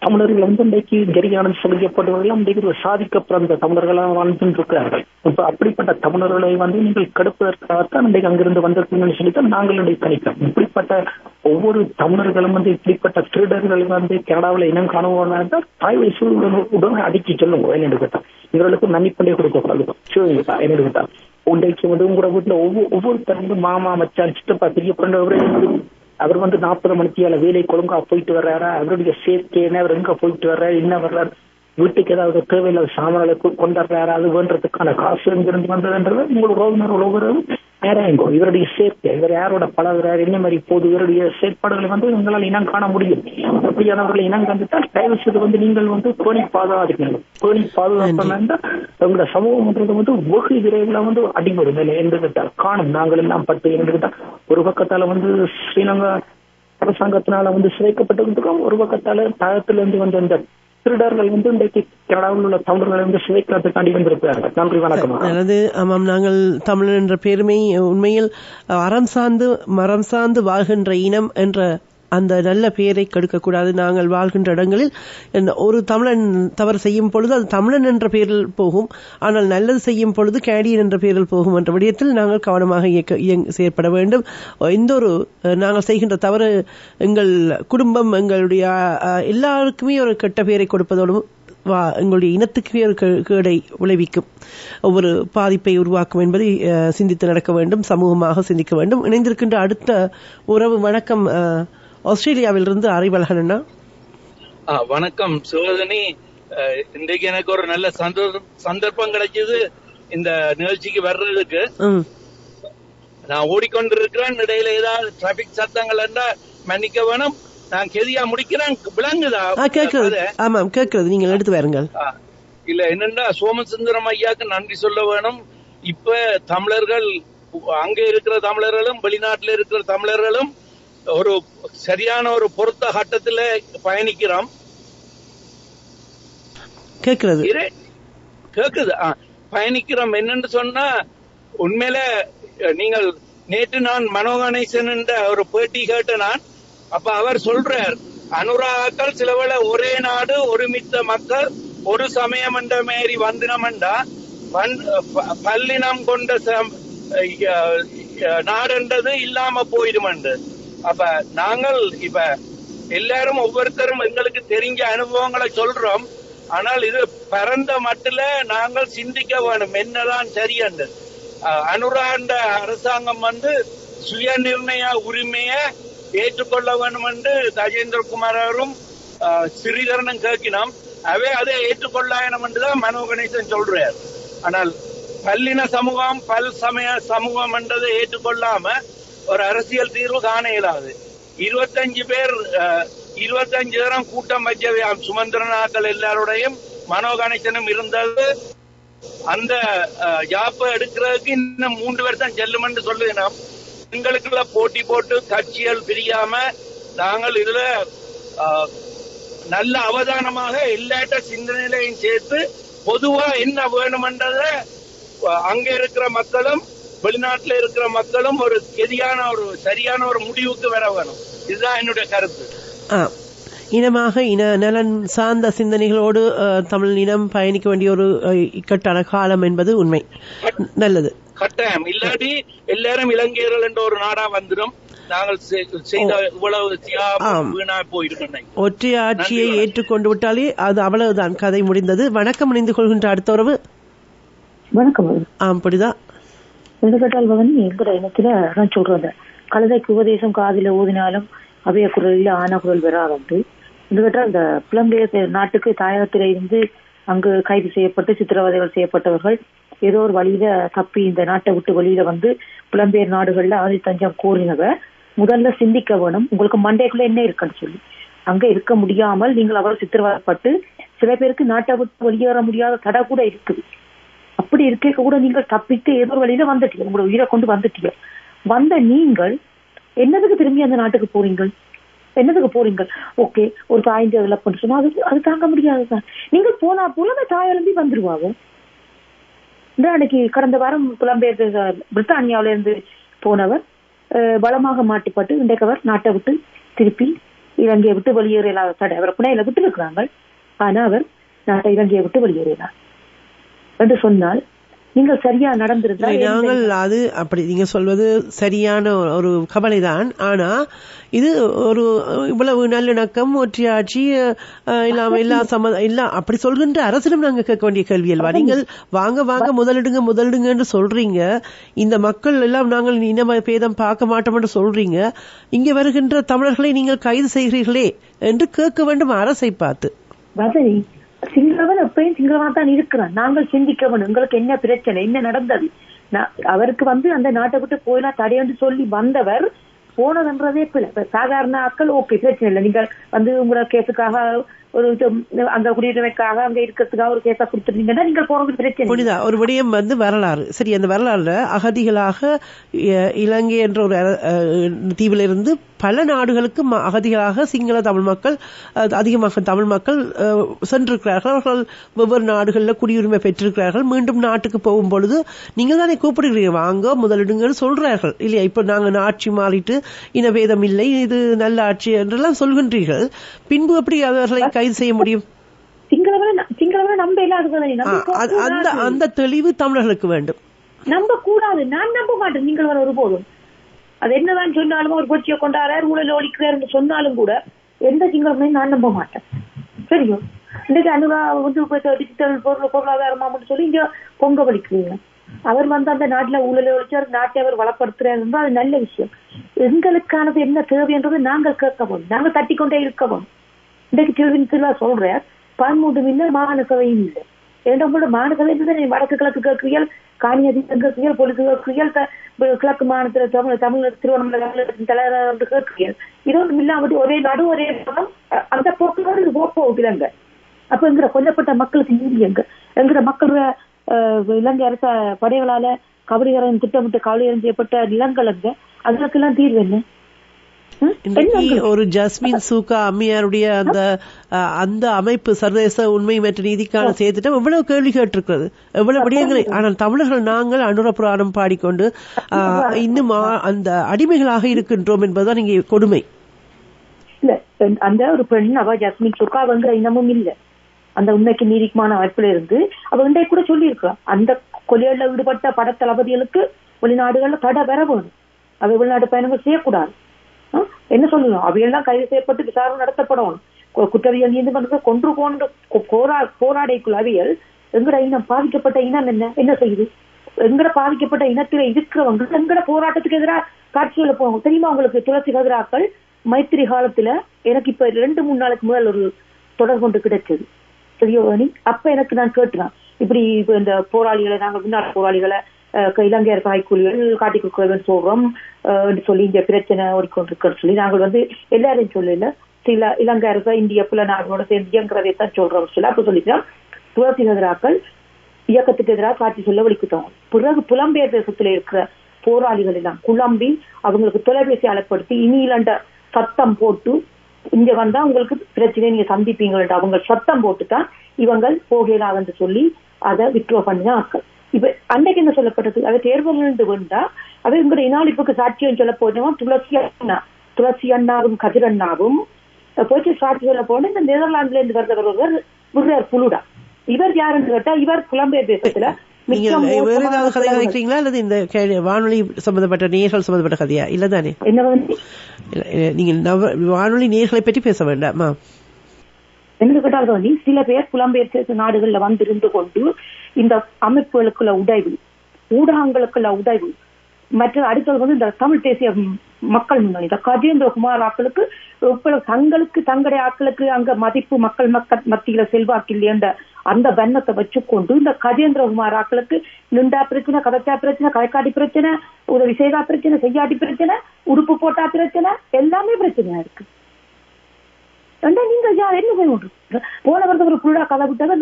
தமிழர்கள் வந்து இன்றைக்கு கரிகானம் செய்யப்பட்டவர்கள் இன்றைக்கு ஒரு சாதிக்க பிறந்த தமிழர்களாக வாழ்ந்து இருக்கிறார்கள். இப்ப அப்படிப்பட்ட தமிழர்களை வந்து நீங்கள் கெடுப்பதற்காகத்தான் இன்றைக்கு அங்கிருந்து வந்திருக்கீங்கன்னு சொல்லித்தான் நாங்கள் இன்றைக்கு கணிக்கிறோம். இப்படிப்பட்ட ஒவ்வொரு தமிழர்களும் வந்து இப்படிப்பட்ட திருடர்கள் வந்து கனடாவில் இனம் காணுவோம் தாய்வயசு உடனே அடிச்சு சொல்லுங்க. என்னென்னு கேட்டா இவர்களுக்கு நன்னிப்பண்டே கொடுக்க சொல்லுங்க. என்னென்னு கேட்டா இன்றைக்கு வந்து உங்களோட வீட்டுல ஒவ்வொருத்தர் வந்து மாமா மச்சான் சித்தப்பா தெரிய பண்ணவரே அவர் வந்து 40 மணித்தியால வேலை கொழுங்கா போயிட்டு வர்றாரா? அவருடைய சேஃப்டி என்ன? அவர் எங்க போயிட்டு வர்றாரு? என்ன வர்றாரு? வீட்டுக்கு ஏதாவது தேவையில்லாத சாமான்களை கொண்டாடுறாரு? அது வேண்டதுக்கான காசு எங்கிருந்து வந்ததுன்றது உங்களுக்கு ரோகரும் நேராயங்கோ. இவருடைய சேஃப்டி, இவர் யாரோட பழகுறாரு, என்ன மாதிரி போது, இவருடைய செயற்பாடுகளை வந்து உங்களால் இனம் காண முடியும். அப்படியானவர்களை இனம் கண்டுட்டால் தயவு செய்து வந்து நீங்கள் வந்து பேணி பாதுகாத்துக்கணும். பேணி பாதுகாப்பு உங்களோட சமூகம்ன்றது வந்து வெகு விரைவில் வந்து அடிபடும் என்று கேட்டால் காணும். நாங்கள் எல்லாம் பட்டு என்று கேட்டால் ஒரு பக்கத்தால வந்து ஸ்ரீலங்கா அரசாங்கத்தினால வந்து சிதைக்கப்பட்டிருக்கிறோம். ஒரு பக்கத்தால தகத்திலிருந்து வந்து அந்த திருடர்கள் வந்து இன்றைக்கு கனடாவில் உள்ள தமிழர்களை வந்து சிதைக்கிறதுக்காண்டி வந்திருக்கிறார்கள். நன்றி, வணக்கம். அதாவது ஆமாம், நாங்கள் தமிழர் என்ற பெருமை உண்மையில் மரம் சார்ந்து வாழ்கின்ற இனம் என்ற அந்த நல்ல பெயரை கெடுக்கக்கூடாது. நாங்கள் வாழ்கின்ற இடங்களில் ஒரு தமிழன் தவறு செய்யும் பொழுது அது தமிழன் என்ற பெயரில் போகும், ஆனால் நல்லது செய்யும் பொழுது கேடியன் என்ற பெயரில் போகும் என்ற விடயத்தில் நாங்கள் கவனமாக செயற்பட வேண்டும். எந்த ஒரு நாங்கள் செய்கின்ற தவறு எங்கள் குடும்பம் எங்களுடைய எல்லாருக்குமே ஒரு கெட்ட பெயரை கொடுப்பதோடும் எங்களுடைய இனத்துக்கு ஒரு கேடை விளைவிக்கும், ஒவ்வொரு பாதிப்பை உருவாக்கும் என்பதை சிந்தித்து நடக்க வேண்டும், சமூகமாக சிந்திக்க வேண்டும். இணைந்திருக்கின்ற அடுத்த உறவு, வணக்கம். ஆஸ்திரேலியாவிலிருந்து அறிவழகன் அண்ணா. வணக்கம் சோதனி. இன்றைக்கு எனக்கு ஒரு நல்ல சந்தர்ப்பம் கிடைச்சது இந்த நிகழ்ச்சிக்கு வர்றதுக்கு. நான் ஓடிக்கொண்டிருக்கிறேன், இடையில ஏதாவது டிராபிக் சத்தங்கள் என்றால் மன்னிக்க வேணும். நான் கெதியா முடிக்கிறேன். விளங்குதா? கேட்கிறது. ஆமாம், கேட்கிறது. நீங்கள் எடுத்து வாருங்கள். இல்ல என்னன்னா, சோமசுந்தரம் ஐயாக்கு நன்றி சொல்ல வேணும். இப்ப தமிழர்கள், அங்க இருக்கிற தமிழர்களும் வெளிநாட்டில் இருக்கிற தமிழர்களும் ஒரு சரியான ஒரு பொருத்த கட்டத்துல பயணிக்கிறோம். கேக்குது பயணிக்கிறோம். என்னன்னு சொன்னா, உண்மையில நீங்கள் நேற்று நான் மனோ கணேசன் என்ற ஒரு பேட்டி கேட்ட நான். அப்ப அவர் சொல்றார், அனுராக்கள் சிலவேளை ஒரே நாடு ஒருமித்த மக்கள் ஒரு சமயம் என்ற மாரி வந்தினம்டா பல்லினம் கொண்ட நாடுன்றது இல்லாம போயிடுமென்று. அப்ப நாங்கள் இப்ப எல்லாரும் ஒவ்வொருத்தரும் எங்களுக்கு தெரிஞ்ச அனுபவங்களை சொல்றோம். ஆனால் இது பரந்த மட்டில நாங்கள் சிந்திக்க வேணும், என்னதான் சரியன்று. அனுராண்ட அரசாங்கம் வந்து சுய நிர்ணய உரிமைய ஏற்றுக்கொள்ள வேண்டும் என்று கஜேந்திரகுமார் அவரும் ஸ்ரீதரனும் கேட்கினோம். அதை ஏற்றுக்கொள்ளணும் என்றுதான் மனோ கணேசன் சொல்றார். ஆனால் பல்லின சமூகம் பல் சமய சமூகம் என்றதை ஏற்றுக்கொள்ளாம ஒரு அரசியல் தீர்வு காண இயலாது. 25 பேரும் கூட்டம் வச்ச சுமந்திரனாக்கள் எல்லாருடையும் மனோ கணேசனும் இருந்தது. அந்த ஜாப்பை எடுக்கிறதுக்கு இன்னும் 3 பேர் தான் செல்லும் என்று சொல்லுகிறோம். எங்களுக்குள்ள போட்டி போட்டு கட்சிகள் பிரியாம நாங்கள் இதுல நல்ல அவதானமாக எல்லாட்ட சிந்தனையிலையும் சேர்த்து பொதுவா என்ன வேணும்ன்றத அங்க இருக்கிற மக்களும் வெளிநாட்டுல இருக்கிற மக்களும் ஒரு கெதியான ஒரு சரியான ஒரு முடிவுக்கு வர வேணும். இதுதான் என்னுடைய கருத்து. இனமாக இன நலன் சார்ந்த சிந்தனைகளோடு தமிழ் இனம் பயணிக்க வேண்டிய ஒரு இக்கட்டான காலம் என்பது உண்மை. நல்லது, கட்டாயம். இல்லாட்டி எல்லாரும் இலங்கையர்கள் என்ற ஒரு நாடா வந்துடும். நாங்கள் செய்த இவ்வளவு வீணா போயிருக்கோம். ஒற்றை ஆட்சியை ஏற்றுக்கொண்டு விட்டாலே அது அவ்வளவுதான், கதை முடிந்தது. வணக்கம். இணைந்து கொள்கின்ற அடுத்த உறவு. வணக்கம். அப்படிதான் கேட்டால் எங்கட இனத்துல நான் சொல்றேன், கழுதைக்கு உபதேசம் காதில ஊதினாலும் அவைய குரலில் ஆன குரல் வராது. இந்த கேட்டால் இந்த புலம்பெயர் நாட்டுக்கு தாயகத்தில இருந்து அங்கு கைது செய்யப்பட்டு சித்திரவதைகள் செய்யப்பட்டவர்கள் ஏதோ ஒரு வழியில தப்பி இந்த நாட்டை விட்டு வெளியில வந்து புலம்பெயர் நாடுகள்ல ஆதி தஞ்சம் கோரினவ முதல்ல சிந்திக்க வேணும், உங்களுக்கு மண்டைக்குள்ள என்ன இருக்குன்னு சொல்லி. அங்க இருக்க முடியாமல் நீங்கள் அவர் சித்திரவதைப்பட்டு சில பேருக்கு நாட்டை விட்டு வெளியேற முடியாத தடை கூட இருக்குது. அப்படி இருக்க கூட நீங்கள் தப்பித்து ஏதோ ஒரு வழியில வந்துட்டீங்க, உங்களோட உயிரை கொண்டு வந்துட்டீங்க. வந்த நீங்கள் என்னதுக்கு திரும்பி அந்த நாட்டுக்கு போறீங்க? என்னதுக்கு போறீங்க? ஓகே, ஒரு தாய் டெவலப் பண்ண சொன்னா அது தாங்க முடியாதுதான். நீங்க போனா போல தாயெழும்பி வந்துருவாங்க. இந்த அன்னைக்கு கடந்த வாரம் புலம்பெயர் பிரித்தானியாவில இருந்து போனவர் பலமாக மாட்டிப்பட்டு இன்றைக்கு அவர் நாட்டை விட்டு திருப்பி இலங்கையை விட்டு வெளியேறலாத தடை அவர் புனையில விட்டு இருக்கிறாங்க. ஆனா அவர் நாட்டை இலங்கையை விட்டு வெளியேறினார் என்று சொன்னால் நீங்கள் சரியா நடந்திருந்தால் நாங்கள் அது அப்படி நீங்க சொல்வது சரியான ஒரு கவலைதான். ஆனா இது ஒரு இவ்வளவு நல்லிணக்கம் ஒற்றையாட்சி எல்லா எல்லாம் அப்படி சொல்கின்ற அரசிடம் நாங்க கேட்க வேண்டிய கேள்வி அல்லவா? நீங்கள் வாங்க வாங்க முதலிடுங்க என்று சொல்றீங்க. இந்த மக்கள் எல்லாம் நாங்கள் இன பேதம் பார்க்க மாட்டோம் என்று சொல்றீங்க. இங்க வருகின்ற தமிழர்களை நீங்கள் கைது செய்கிறீர்களே என்று கேட்க வேண்டும் அரசை பார்த்து. சிங்களவன் எப்பயும் சிங்களவன் தான் இருக்கிறான். நாங்கள் சிந்திக்கவன் எங்களுக்கு என்ன பிரச்சனை, என்ன நடந்தது. அவருக்கு அந்த நாட்டை விட்டு போயெல்லாம் தடையென்று சொல்லி வந்தவர் போனதுன்றதே பிள்ளை. சாதாரண ஆட்கள் ஓகே பிரச்சனை இல்லை, நீங்கள் உங்களோட கேஸுக்காக ஒரு அங்க குடியுரிமைக்காக அங்க இருக்கிறதுக்காக ஒரு கேஸா கொடுத்துருந்தீங்கன்னா நீங்கள் போறது பிரச்சனை. ஒரு விடயம் வரலாறு. சரி, அந்த வரலாறுல அகதிகளாக இலங்கை என்ற ஒரு தீவிலிருந்து பல நாடுகளுக்கு அகதிகளாக சிங்கள தமிழ் மக்கள் அதிகமாக தமிழ் மக்கள் சென்றிருக்கிறார்கள். அவர்கள் வெவ்வேறு நாடுகளில் குடியுரிமை பெற்றிருக்கிறார்கள். மீண்டும் நாட்டுக்கு போகும் பொழுது நீங்கள் தானே கூப்பிடுகிறீங்க, வாங்க முதலிடுங்கன்னு சொல்றார்கள் இல்லையா? இப்ப நாங்க ஆட்சி மாறிட்டு இனபேதம் இல்லை, இது நல்ல ஆட்சி என்றெல்லாம் சொல்கின்றீர்கள். பின்பு எப்படி அவர்களை கைது செய்ய முடியும்? அந்த தெளிவு தமிழர்களுக்கு வேண்டும். நம்ப கூடாது, நான் நம்ப மாட்டேன். நீங்கள் ஒருபோதும் அது என்னதான் சொன்னாலும் ஒரு கொச்சியை கொண்டாடுறாரு ஊழல் ஒழிக்கிறார் சொன்னாலும் கூட எந்த சிங்களமே நான் நம்ப மாட்டேன். சரியோ, இன்னைக்கு அனுரா டிஜிட்டல் பொருளாதாரமா சொல்லி இங்க பொங்க வலிக்கிறீங்க. அவர் அந்த நாட்டுல ஊழலை ஒழிச்சார், நாட்டை அவர் வளப்படுத்துறாரு, அது நல்ல விஷயம். எங்களுக்கானது என்ன தேவைன்றது நாங்கள் கேட்கவும், நாங்கள் தட்டிக்கொண்டே இருக்கவும். இன்றைக்கு திருவிழா சொல்ற 13 இல்லை, மாகாண சபையும் இல்லை. இரண்டோட மாகாண சபை வடக்கு கிழக்கு கேட்கிறீர்கள், காணியதி கேட்கிறீர்கள், பொலிசு கேட்கிறீர்கள், கிழக்கு மாநிலத்தில் தமிழ் திருவண்ணாமலை தலைவர் கேட்கிறீர்கள். இதொன்றும் இல்லாமல் ஒரே நாடு ஒரே அந்த போக்குவரத்து போகுதுங்க. அப்ப எங்கிற கொல்லப்பட்ட மக்களுக்கு நீதி எங்கிற மக்களோட இலங்கை அரச படைகளால கபடிகரம் திட்டமிட்டு கவலையம் செய்யப்பட்ட நிலங்கள் அதுக்கெல்லாம் தீர்வு என்ன? இன்றைக்கு ஒரு ஜஸ்மின் சூகா அம்மையாருடைய அந்த அமைப்பு சர்வதேச உண்மை மற்றும் நீதிக்கான செயற்திட்டம் எவ்வளவு கேள்வி கேட்டிருக்கிறது, எவ்வளவு விடயங்களை. ஆனால் தமிழர்கள் நாங்கள் அனுர புராணம் பாடிக்கொண்டு இன்னும் அந்த அடிமைகளாக இருக்கின்றோம் என்பதுதான் இங்கே கொடுமை. இல்ல, அந்த ஒரு பெண் அவ ஜஸ்மின் சூகாங்கிற இனமும் இல்ல. அந்த உண்மைக்கு நீதிக்குமான அமைப்புல இருந்து அவ இன்றைக்கு கூட சொல்லி இருக்கிறான், அந்த கொலையில ஈடுபட்ட படத்தளபதிகளுக்கு வெளிநாடுகள்ல தடை பெற வேணும், அவை வெளிநாட்டு பயணங்கள் செய்யக்கூடாது. என்ன சொல்லணும், அவையெல்லாம் கைது செய்யப்பட்டு விசாரணை நடத்தப்படணும். குற்றவியல் நீதிமன்றத்தை கொன்று போராடைக்குள் அவியல் எங்கட இனம் பாதிக்கப்பட்ட இனம் என்ன செய்யுது? எங்கட பாதிக்கப்பட்ட இனத்தில இருக்கிறவங்க எங்கட போராட்டத்துக்கு எதிராக காட்சிகளை போவாங்க தெரியுமா உங்களுக்கு? துளசி கதிராக்கள் மைத்திரி காலத்துல எனக்கு இப்ப 2-3 நாளுக்கு முதல் ஒரு தொடர்பு கொண்டு கிடைச்சது. சரியோ, அப்ப எனக்கு நான் கேட்டுறான், இப்படி இந்த போராளிகளை நாங்கள் முன்னாள் போராளிகளை இலங்கையர் காய்கூலிகள் காட்டி கொடுக்க சொல்றோம் சொல்லி இந்த பிரச்சனை ஓடிக்கொண்டிருக்க சொல்லி நாங்கள் எல்லாரையும் சொல்லல, சில இலங்கை அரச இந்திய புலநாடுகளோட சேர்ந்து இயங்குறதை தான் சொல்றோம் சொல்லி அப்ப சொல்லிக்கலாம். துளசி கதிராக்கள் இயக்கத்துக்கு எதிராக காட்சி சொல்ல வலிக்குத்தவங்க. பிறகு புலம்பெயர் தேசத்துல இருக்கிற போராளிகள் எல்லாம் குழம்பி அவங்களுக்கு தொலைபேசி அழைப்படுத்தி இனியிலண்ட சத்தம் போட்டு இங்க வந்தா உங்களுக்கு பிரச்சனை நீங்க சந்திப்பீங்க அவங்க சத்தம் போட்டுதான் இவங்க போகலான்னு சொல்லி அதை வித்ட்ரா பண்ணின ஆட்கள். இப்ப அன்னைக்கு என்ன சொல்லப்பட்டது? அதை தேர்தலிருந்து வேண்டா அவை உங்களுடைய இனாளிப்புக்கு சாட்சியம் சொல்ல போனோம். துளசி அண்ணாவும் கதிர் அண்ணாவும் போச்சு சாட்சி சொல்ல போன இந்த நெதர்லாந்துல இருந்து வர்றவர் விடுறார் புலுடா. இவர் யாருன்னு கேட்டா இவர் புலம்பெயர் தேசத்துல வேற ஏதாவது கதை கதைக்கிறீங்களா அல்லது இந்த வானொலி சம்பந்தப்பட்ட நேர்கள் சம்பந்தப்பட்ட கதையா? இல்லதானே, என்ன நீங்க வானொலி நேர்களை பற்றி பேச வேண்டாமா? என்று கேட்டால் சில பேர் புலம்பெயர் நாடுகள்ல இருந்து கொண்டு இந்த அமைப்புகளுக்குள்ள உடைவு, ஊடகங்களுக்குள்ள உடைவு, மற்ற அடுத்தது வந்து இந்த தமிழ் தேசிய மக்கள் முன்னணி, இந்த கஜேந்திரகுமார் ஆக்களுக்கு தங்களுக்கு தங்களுடைய ஆக்களுக்கு அங்க மதிப்பு மக்கள் மத்தியில செல்வாக்கு இல்லையன்ற அந்த வண்ணத்தை வச்சுக்கொண்டு இந்த கஜேந்திரகுமார் ஆக்களுக்கு நின்றா பிரச்சனை, கதைச்சா பிரச்சனை, கதைக்காட்டி பிரச்சனை, உதவி செய்தா பிரச்சனை, செய்யாட்டி பிரச்சனை, உடுப்பு போட்டா பிரச்சனை, எல்லாமே பிரச்சனையா இருக்கு. நீங்க யார் என்ன செய்ய முடியும்? போன வருடம் ஒரு புள்ளா கதை விட்டாங்க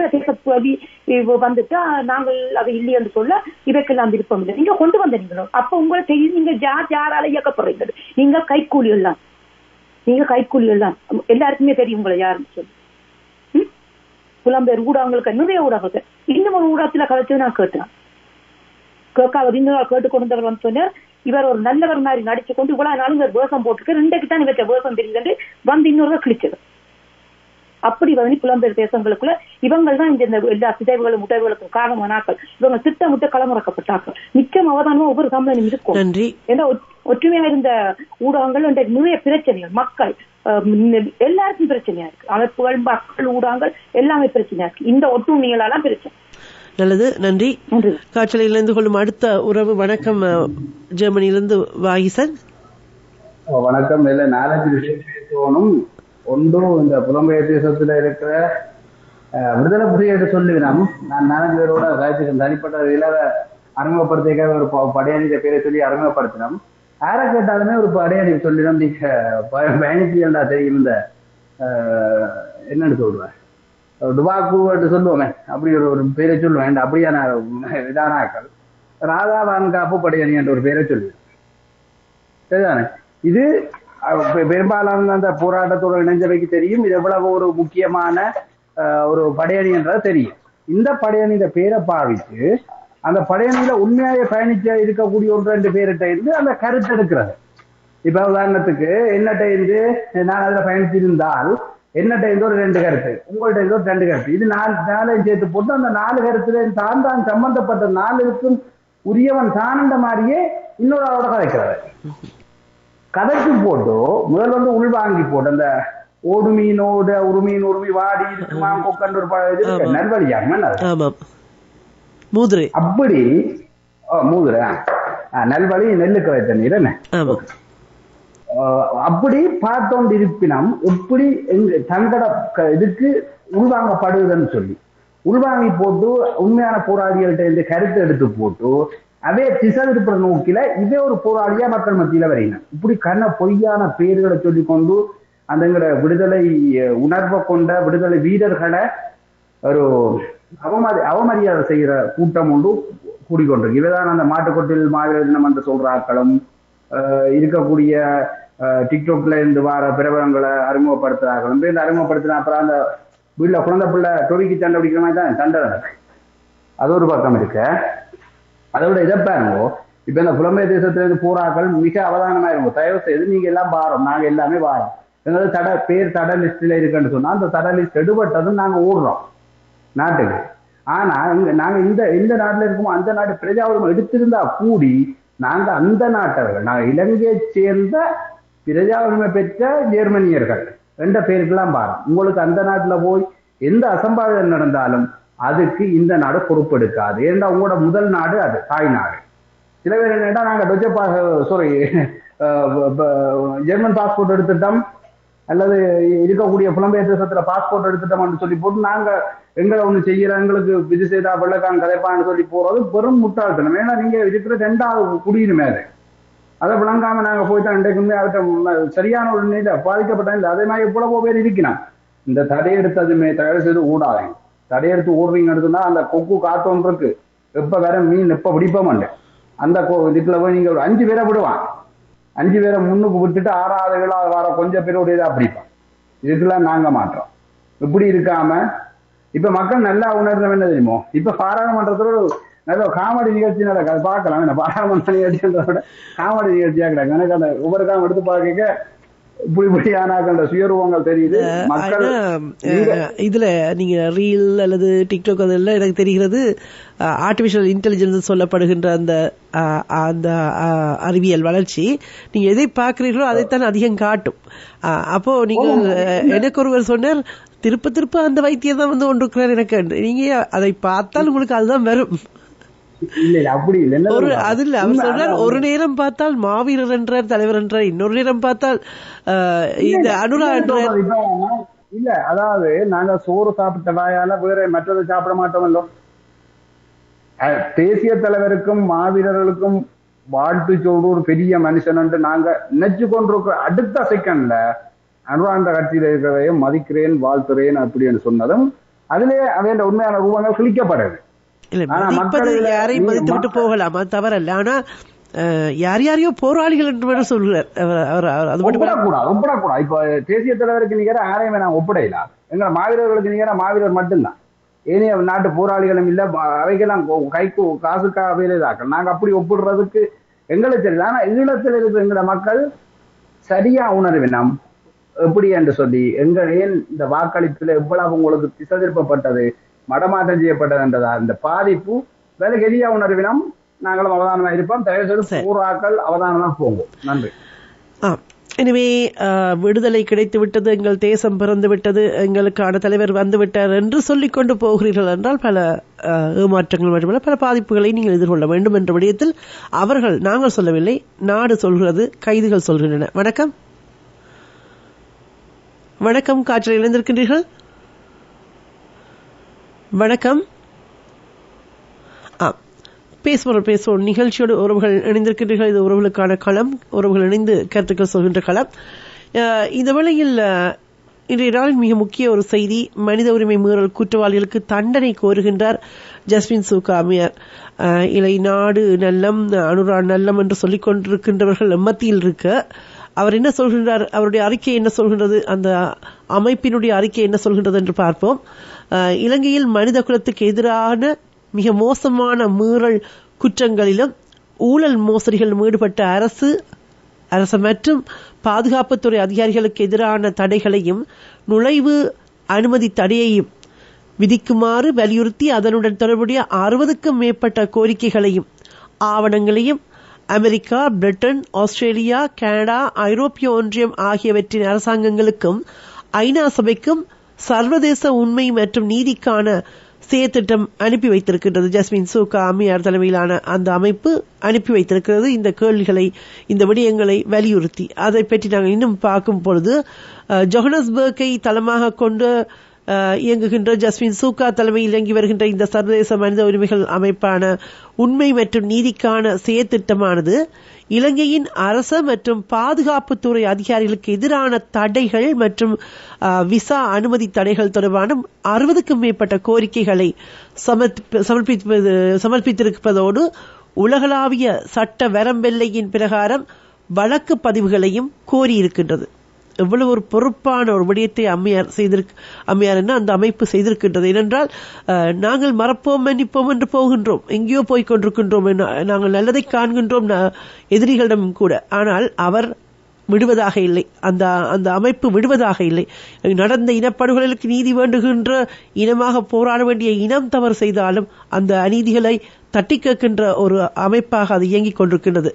வந்துட்டா நாங்கள் அதை இல்லை என்று சொல்ல இவைக்கெல்லாம் விருப்பம் இல்லை. நீங்க கொண்டு வந்தீங்களோ அப்ப உங்களை செய்ய நீங்க யாரால இயக்கப்படுறீங்க? நீங்க கைக்கூலி எல்லாம், நீங்க கைக்கூலி எல்லாம் எல்லாருக்குமே தெரியும் உங்களை யாருன்னு சொல்லி. புலம்பெயர் ஊடகங்களுக்கு நிறைய ஊடகங்களுக்கு இன்னும் ஒரு ஊடகத்துல கதைச்சு நான் கேட்டேன். கேட்காவது இன்னொரு கேட்டுக்கொண்டவர் வந்து சொன்னார், இவர் ஒரு நல்லவர் மாதிரி நடிச்சு கொண்டு இவ்வளவு நாளும் இவர் வேஷம் போட்டுருக்கு, ரெண்டைக்கு தான் இவற்ற வேஷம் தெரியுது வந்து இன்னொரு கிழிச்சது. அப்படி வந்து புலம்பெயர் தேசங்களுக்குள்ள இவங்கள் தான் இந்த எல்லா சிதைவுகளும் முட்டைகளுக்கும் காரணமானாக்கள். இவங்க திட்டமிட்டு களமிறக்கப்பட்டார்கள். நிச்சயம் அவதானமா ஒவ்வொரு சம்பளம் இருக்கும். ஏன்னா ஒற்றுமையா இருந்த ஊடகங்கள் நிறைய பிரச்சனைகள், மக்கள் எல்லாருக்கும் பிரச்சனையா இருக்கு. அமைப்புகள், மக்கள், ஊடகங்கள் எல்லாமே பிரச்சனையா இருக்கு. இந்த ஒற்றுமைகளால பிரச்சனை. நல்லது, நன்றி. காற்றலையில் இருந்து கொள்ளும் அடுத்த உறவு வணக்கம். ஜெர்மனியிலிருந்து வாகிசன். வணக்கம். இல்ல நாலஞ்சு விஷயம் பேசணும். ஒன்றும் இந்த புலம்பெயர் தேசத்துல இருக்கிற விடுதலை புலிகளை சொல்லுவினோம். நான் 4 பேரோட தனிப்பட்ட வகையில அறிமுகப்படுத்திக்க ஒரு படையணித பேரை சொல்லி அறிமுகப்படுத்தினோம். யாரை கேட்டாலுமே ஒரு படையணி சொல்லிடும். நீங்க பயணிச்சா தெரியும், இந்த என்னன்னு சொல்றேன், டுபாக்கு சொல்லுவோமே, அப்படி ஒரு பேரை சொல்லுவேன். அப்படியான இதான ஆக்கள் ராதா வான்காப்பு படையணி என்ற ஒரு பேரை சொல்லுவேன். சரிதானே? இது பெரும்பாலான அந்த போராட்டத்தோட இணைஞ்சவைக்கு தெரியும் இது எவ்வளவு ஒரு முக்கியமான ஒரு படையணி என்றது தெரியும். இந்த படையணியில பேரை பாவித்து அந்த படையணியில உண்மையாக பயணிச்ச இருக்கக்கூடிய 1-2 பேர்கிட்ட இருந்து அந்த கருத்து எடுக்கிறது. இப்ப உதாரணத்துக்கு என்னட்ட இருந்து நான் அதுல பயணிச்சிருந்தால் என்னட்ட இருந்து ஒரு 2 கருத்து, உங்கள்கிட்ட இருந்து ஒரு 2 கருத்து, இது 4 சேர்த்து போட்டு அந்த 4 கருத்துல தான் சம்பந்தப்பட்ட 4க்கும் உரியவன் தானண்ட மாதிரியே இன்னொரு ஆளோட கதைக்கிறது. கதைக்கு போட்டு முதல் வந்து உள்வாங்கி போட்டு அந்த ஓடு மீனோட உருமி வாடி இருக்குமா கொக்கண்டு ஒரு நல்வழியாங்க அப்படி மூதுரை நல்வழி நெல்லுக்கு வைத்த நீர் என்ன அப்படி பார்த்தோண்டு இருப்பினம் எப்படி தங்கட இதுக்கு உள்வாங்கப்படுதுன்னு சொல்லி உள்வாங்கி போட்டு உண்மையான போராளிகள்கிட்ட இந்த கருத்தை எடுத்து போட்டு அதே திசை திருப்புற நோக்கில இதே ஒரு போராளியா மக்கள் மத்தியில வரையின. இப்படி பொய்யான பெயர்களை சொல்லிக் கொண்டு அந்த விடுதலை உணர்வை கொண்ட விடுதலை வீரர்களை ஒரு அவமரியாதை செய்கிற கூட்டம் ஒன்று கூடிக்கொண்டிருக்கு. இவைதான் அந்த மாட்டுக்கொட்டில் மாவீரர் என்று சொல்ற ஆட்களும் இருக்கக்கூடிய டிக்டாக்ல இருந்து வர பிரபலங்களை அறிமுகப்படுத்துறார்களும் இந்த அறிமுகப்படுத்தின அப்புறம் அந்த வீட்டுல குழந்தை பிள்ளை டொவிக்கு சண்டை பிடிக்கிற மாதிரி தான் சண்டை நடக்கும். அது ஒரு பக்கம் இருக்க. அதை விட இதை பாருங்க, இப்ப இந்த புலம்பெயர் தேசத்திலிருந்து போராக்கள் மிக அவதானமா இருக்கும். தயவு செய்து நீங்க எல்லாம் பாரோம், நாங்க எல்லாமே பாரோம். எங்களுக்கு பேர் தட லிஸ்ட்ல இருக்குன்னு சொன்னா அந்த தட லிஸ்ட் எடுபட்டதும் நாங்க ஓடுறோம் நாட்டுக்கு. ஆனா நாங்க இந்த நாட்டுல இருக்கோமோ அந்த நாட்டு பிரஜாவுரிமை எடுத்திருந்தா கூடி நாங்க அந்த நாட்டவர்கள், நாங்க இலங்கையை சேர்ந்த பிரஜா உரிமை பெற்ற ஜெர்மனியர்கள் 2 பேருக்கெல்லாம் பாரோம். உங்களுக்கு அந்த நாட்டுல போய் எந்த அசம்பாவிதம் நடந்தாலும் அதுக்கு இந்த நாடு பொறுப்பெடுக்காது. ஏன்னா உங்களோட முதல் நாடு அது தாய் நாடு. சில பேர் என்னடா நாங்க ஜெர்மன் பாஸ்போர்ட் எடுத்துட்டோம் அல்லது இருக்கக்கூடிய புலம்பெயர் தேசத்துல பாஸ்போர்ட் எடுத்துட்டோம்னு சொல்லி போட்டு நாங்க எங்களை ஒண்ணு செய்யறோம், எங்களுக்கு இது செய்தா வெள்ளக்கான் கதைப்பான்னு சொல்லி போறது பெரும் முட்டாள்தனம். ஏன்னா நீங்க இருக்கிற 2வது குடியுரிமை அதை விளங்காம நாங்க போய்தான் இன்றைக்குமே அவர்கிட்ட சரியான ஒரு நிலை பாதிக்கப்பட்ட இல்லை. அதே மாதிரி இவ்வளவு பேர் இருக்கிறான். இந்த தடையெடுத்ததுமே தடை செய்து ஊடாதீங்க. தடையெடுத்து ஓடுறீங்க எடுத்துனா அந்த கொக்கு காத்தோன்னு இருக்கு, எப்ப வேற மீன் எப்ப பிடிப்ப மாட்டேன். அந்த இதுக்குள்ள போய் நீங்க ஒரு 5 பேரை விடுவான், 5 பேரை முன்னுக்கு விட்டுட்டு 6வது 7வது வார கொஞ்சம் பேரோட இதா பிடிப்பான். இதுக்கெல்லாம் நாங்க மாற்றோம். இப்படி இருக்காம இப்ப மக்கள் நல்லா உணர்ந்தவன் என்ன தெரியுமோ, இப்ப பாராளுமன்றத்தோட நல்ல காமெடி நிகழ்ச்சி நடக்காது பார்க்கலாம். என்ன பாராளுமன்ற நிகழ்ச்சின்றத விட காமெடி நிகழ்ச்சியா கிடக்கு. எனக்கு அந்த ஒவ்வொரு காலம் எடுத்து பார்க்க சுயரூபங்கள் தெரியுது. இதுல நீங்க ரீல் அல்லது டிக்டாக் அதெல்லாம் எனக்கு தெரிகிறது ஆர்டிபிஷியல் இன்டெலிஜென்ஸ் சொல்லப்படுகின்ற அந்த அறிவியல் வளர்ச்சி நீங்க எதை பார்க்கிறீர்களோ அதைத்தான் அதிகம் காட்டும். அப்போ நீங்க எனக்கு ஒருவர் சொன்னார், திருப்ப அந்த வைத்தியம் தான் வந்து கொண்டிருக்கிறார் எனக்கு. நீங்க அதை பார்த்தால் உங்களுக்கு அதுதான் வரும். இல்ல அப்படி இல்ல. அதுல அவர் சொல்றார், ஒரு நேரம் பார்த்தால் மாவீரர் என்றார், தலைவர் என்றார், இன்னொரு நேரம் பார்த்தால் இந்த அனுரா என்றார். இல்ல அதாவது நாங்க சோறு சாப்பிட்ட வாயால வேற மற்றதை சாப்பிட மாட்டோமல்லோ. தேசிய தலைவருக்கும் மாவீரர்களுக்கும் வாழ்த்து சொல்ற ஒரு பெரிய மனுஷன் என்று நாங்க நினைச்சு கொண்டிருக்கிற அடுத்த செகண்ட்ல அனுராண்ட கட்சியில இருக்கிறதையும் மதிக்கிறேன் வாழ்த்துறேன் அப்படின்னு சொன்னதும் அதிலே அவைய உண்மையான ரூபங்கள் கிழிக்கப்படுது. யாரையும் மதித்து விட்டு போகலாம், அது தவறல்ல. ஆனா யார் யாரையோ போராளிகள் என்று சொல்கிறார். அது ஒப்பிடக்கூடாது. இப்ப தேசிய தலைவருக்கு நிகர யாரையுமே நாங்க ஒப்பிடலாம். எங்க மாவீரர்களுக்கு நிகர மாவீரர் மட்டும்தான். ஏனைய நாட்டு போராளிகளும் இல்ல, அவைக்கெல்லாம் கைக்கு காசுக்காக வேலைதாக்கள். நாங்க அப்படி ஒப்பிடுறதுக்கு எங்களுக்கு தெரியல. ஆனா ஈழத்தில் இருக்கிற எங்களோட மக்கள் சரியா உணர்வினம் எப்படி என்று சொல்லி ஏன் இந்த வாக்களிப்புல எவ்வளவு உங்களுக்கு திசை திருப்பப்பட்டது, மடமாற்றம் செய்யப்பட்டது என்றதா இந்த பாதிப்பு வேலை எரியா உணர்வினம் நாங்களும் அவதானமா இருப்போம். தயவு செய்து போராக்கள் அவதானமா போவோம். நன்றி. எனவே விடுதலை கிடைத்து விட்டது, எங்கள் தேசம் பிறந்து விட்டது, எங்களுக்கான தலைவர் வந்துவிட்டார் என்று சொல்லிக் கொண்டு போகிறீர்கள் என்றால் பல ஏமாற்றங்கள் மட்டுமல்ல பல பாதிப்புகளை நீங்கள் எதிர்கொள்ள வேண்டும் என்ற விடயத்தில் அவர்கள், நாங்கள் சொல்லவில்லை, நாடு சொல்கிறது, கைதுகள் சொல்கின்றன. வணக்கம் வணக்கம், காற்றில் இணைந்திருக்கின்றீர்கள். வணக்கம். பேசுவோம் நிகழ்ச்சியோடு உறவுகள் இணைந்திருக்கின்றீர்கள். இது உறவுகளுக்கான களம், உறவுகள் இணைந்து கருத்துக்கள் சொல்கின்ற களம். இந்த வேளையில் இன்றைய நாளின் மிக முக்கிய ஒரு செய்தி, மனித உரிமை மீறல் குற்றவாளிகளுக்கு தண்டனை கோருகின்றார் ஜஸ்மின் சூகா அம்மையார். இலை நாடு நல்லம், அனுரா நல்லம் என்று சொல்லிக் கொண்டிருக்கின்றவர்கள் மத்தியில் இருக்க அவர் என்ன சொல்கின்றார், அவருடைய அறிக்கை என்ன சொல்கின்றது, அந்த அமைப்பினுடைய அறிக்கை என்ன சொல்கின்றது என்று பார்ப்போம். இலங்கையில் மனித குலத்துக்கு எதிரான மிக மோசமான மீறல் குற்றங்களிலும் ஊழல் மோசடிகளிலும் ஈடுபட்ட அரசு மற்றும் பாதுகாப்புத்துறை அதிகாரிகளுக்கு எதிரான தடைகளையும் நுழைவு அனுமதி தடையையும் விதிக்குமாறு வலியுறுத்தி அதனுடன் தொடர்புடைய 60க்கும் மேற்பட்ட கோரிக்கைகளையும் ஆவணங்களையும் அமெரிக்கா, பிரிட்டன், ஆஸ்திரேலியா, கனடா, ஐரோப்பிய ஒன்றியம் ஆகியவற்றின் அரசாங்கங்களுக்கும் ஐநா சபைக்கும் சர்வதேச உண்மை மற்றும் நீதிக்கான செயற்திட்டம் அனுப்பி வைத்திருக்கின்றது. ஜஸ்மின் சூகா அம்மையார் தலைமையிலான அந்த அமைப்பு அனுப்பி வைத்திருக்கிறது இந்த கேள்விகளை, இந்த விடயங்களை வலியுறுத்தி. அதை பற்றி நாங்கள் இன்னும் பார்க்கும் பொழுது ஜோஹனஸ்பர்க்கை தளமாக கொண்டு இயங்குகின்ற ஜஸ்மின் சூகா தலைமையில் இயங்கி வருகின்ற இந்த சர்வதேச மனித உரிமைகள் அமைப்பான உண்மை மற்றும் நீதிக்கான செயற்திட்டமானது இலங்கையின் அரச மற்றும் பாதுகாப்புத்துறை அதிகாரிகளுக்கு எதிரான தடைகள் மற்றும் விசா அனுமதி தடைகள் தொடர்பான 60க்கும் மேற்பட்ட கோரிக்கைகளை சமர்ப்பித்திருப்பதோடு உலகளாவிய சட்ட வரம்பெல்லையின் பிரகாரம் வழக்கு பதிவுகளையும் கோரியிருக்கின்றது. எவ்வளவு ஒரு பொறுப்பான ஒரு விடயத்தை அம்மையார் என்ன அந்த அமைப்பு செய்திருக்கின்றது. ஏனென்றால் நாங்கள் மறப்போம் மன்னிப்போம் என்று போகின்றோம், எங்கேயோ போய்கொண்டிருக்கின்றோம், நாங்கள் நல்லதை காண்கின்றோம் எதிரிகளிடம் கூட. ஆனால் அவர் விடுவதாக இல்லை, அந்த அமைப்பு விடுவதாக இல்லை. நடந்த இனப்படுகொலைகளுக்கு நீதி வேண்டுகின்ற இனமாக போராட வேண்டிய இனம் தவறு செய்தாலும் அந்த அநீதிகளை தட்டி கேட்கின்ற ஒரு அமைப்பாக அது இயங்கிக் கொண்டிருக்கின்றது.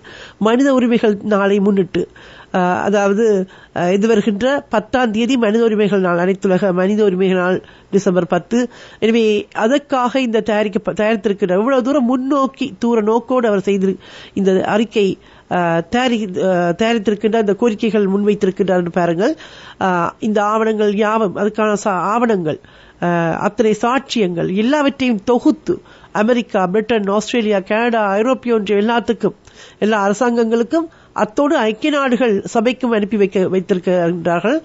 மனித உரிமைகள் நாளை முன்னிட்டு, அதாவது இது வருகின்ற 10ஆம் தேதி மனித உரிமைகள் நாள், அனைத்துலக மனித உரிமைகள் நாள் டிசம்பர் 10. எனவே அதற்காக இந்த தயாரித்திருக்கின்ற எவ்வளவு தூரம் முன்னோக்கி தூர நோக்கோடு அவர் செய்து இந்த அறிக்கை தயாரித்திருக்கின்ற இந்த கோரிக்கைகள் முன்வைத்திருக்கின்றார் என்று பாருங்கள். இந்த ஆவணங்கள் யாவும், அதுக்கான ஆவணங்கள், அத்தனை சாட்சியங்கள் எல்லாவற்றையும் தொகுத்து அமெரிக்கா, பிரிட்டன், ஆஸ்திரேலியா, கனடா, ஐரோப்பிய ஒன்றியம் எல்லாத்துக்கும், எல்லா அரசாங்கங்களுக்கும், அத்தோடு ஐக்கிய நாடுகள் சபைக்கும் அனுப்பி வைத்திருக்கின்றார்கள்.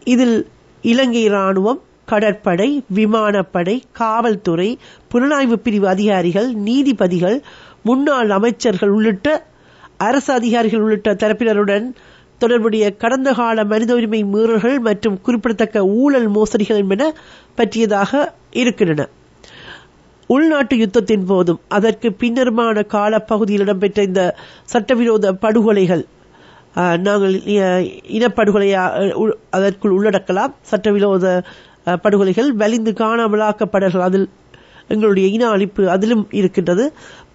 இதில் இலங்கை ராணுவம், கடற்படை, விமானப்படை, காவல்துறை, புலனாய்வு பிரிவு அதிகாரிகள், நீதிபதிகள், முன்னாள் அமைச்சர்கள் உள்ளிட்ட அரசு அதிகாரிகள் உள்ளிட்ட தரப்பினருடன் தொடர்புடைய கடந்த கால மனித உரிமை மீறல்கள் மற்றும் குறிப்பிடத்தக்க ஊழல் மோசடிகள் என்பன பற்றியதாக இருக்கின்றன. உள்நாட்டு யுத்தத்தின் போதும் அதற்கு பின்னருமான காலப்பகுதியில் இடம்பெற்ற இந்த சட்டவிரோத படுகொலைகள், நாங்கள் இனப்படுகொலையா அதற்குள் உள்ளடக்கலாம். சட்டவிரோத படுகொலைகள், வலிந்து காணாமலாக்கப்படல்கள், அதில் எங்களுடைய இன அழிப்பு அதிலும் இருக்கின்றது.